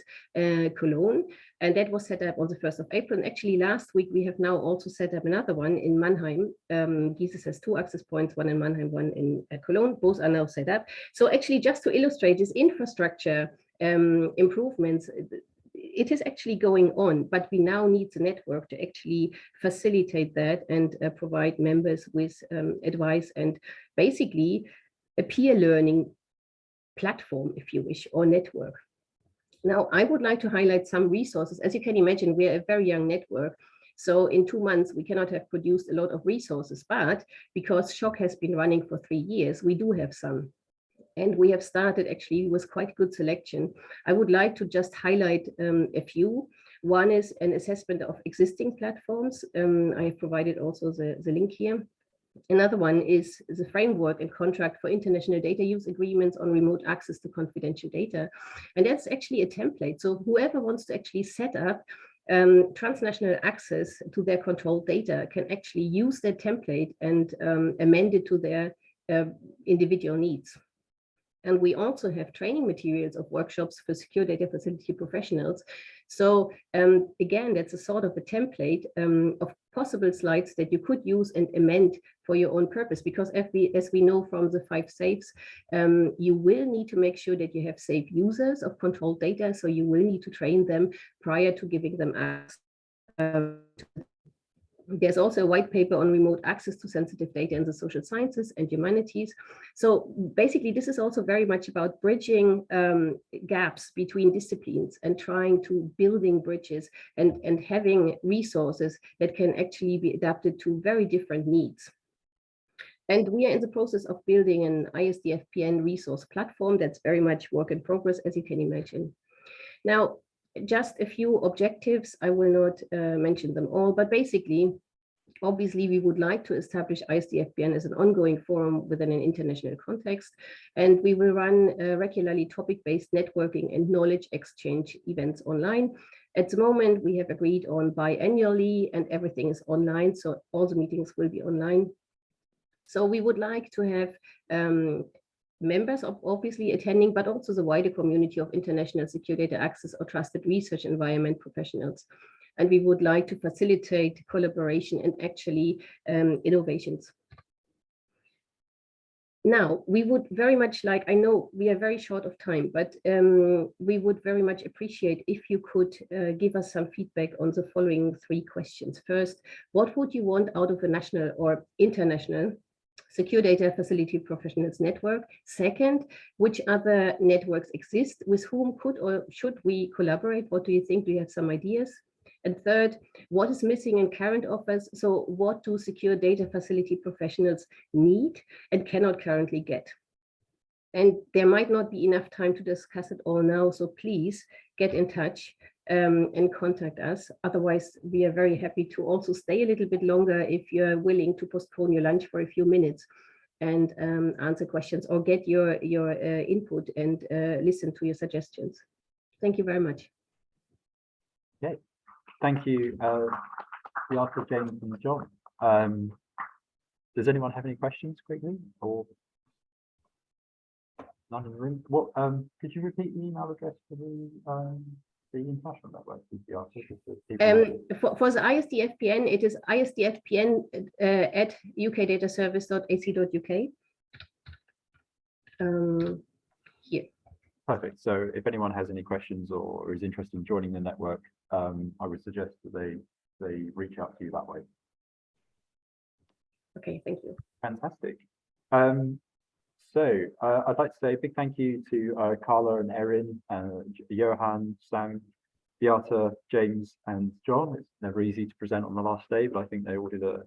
Cologne, and that was set up on the 1st of April. And actually last week, we have now also set up another one in Mannheim. GISIS has two access points, one in Mannheim, one in Cologne. Both are now set up. So actually, just to illustrate this infrastructure improvements, it is actually going on, but we now need the network to actually facilitate that and provide members with advice and basically a peer learning platform, if you wish, or network. Now, I would like to highlight some resources. As you can imagine, we are a very young network. So in 2 months, we cannot have produced a lot of resources, but because Shock has been running for 3 years, we do have some. And we have started actually with quite good selection. I would like to just highlight a few. One is an assessment of existing platforms. I have provided also the link here. Another one is the framework and contract for international data use agreements on remote access to confidential data. And that's actually a template. So whoever wants to actually set up transnational access to their controlled data can actually use that template and amend it to their individual needs. And we also have training materials of workshops for secure data facility professionals. So again, that's a sort of a template of possible slides that you could use and amend for your own purpose. Because as we know from the 5 safes, you will need to make sure that you have safe users of controlled data. So you will need to train them prior to giving them access. There's also a white paper on remote access to sensitive data in the social sciences and humanities. So basically, this is also very much about bridging gaps between disciplines and trying to building bridges and having resources that can actually be adapted to very different needs. And we are in the process of building an ISDFPN resource platform that's very much work in progress, as you can imagine. Now, just a few objectives. I will not mention them all, but basically, Obviously, we would like to establish ISDFPN as an ongoing forum within an international context, and we will run regularly topic-based networking and knowledge exchange events online. At the moment, we have agreed on biannually, and everything is online, so all the meetings will be online. So we would like to have members of obviously attending, but also the wider community of international secure data access or trusted research environment professionals. And we would like to facilitate collaboration and actually innovations. Now, we would very much like, I know we are very short of time, but we would very much appreciate if you could give us some feedback on the following 3 questions. First, what would you want out of a national or international secure data facility professionals network? Second, which other networks exist? With whom could or should we collaborate? What do you think? Do you have some ideas? And third, what is missing in current offers? So what do secure data facility professionals need and cannot currently get? And there might not be enough time to discuss it all now, so please get in touch and contact us. Otherwise, we are very happy to also stay a little bit longer if you're willing to postpone your lunch for a few minutes and answer questions or get your input and listen to your suggestions. Thank you very much. Okay. Thank you, Beate, James, and John. Does anyone have any questions quickly? Or none in the room? What? Could you repeat the email address for the international network? For the ISDFPN, it is isdfpn at ukdataservice.ac.uk. Here. Perfect. So if anyone has any questions or is interested in joining the network, I would suggest that they reach out to you that way. Okay, thank you. Fantastic. So I'd like to say a big thank you to Carla and Erin, Johan, Sam, Beate, James, and John. It's never easy to present on the last day, but I think they all did a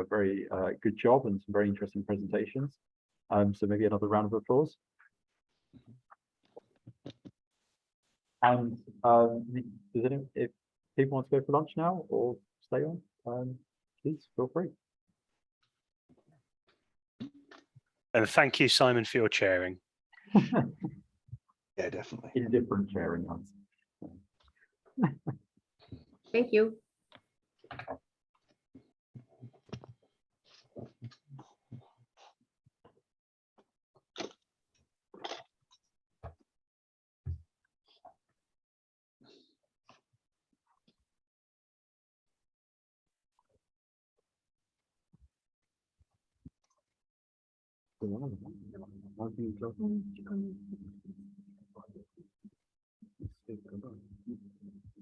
very good job and some very interesting presentations. So maybe another round of applause. And if people want to go for lunch now or stay on, please feel free. And thank you, Simon, for your chairing. Yeah, definitely. In different chairing ones. Thank you. Nothing close.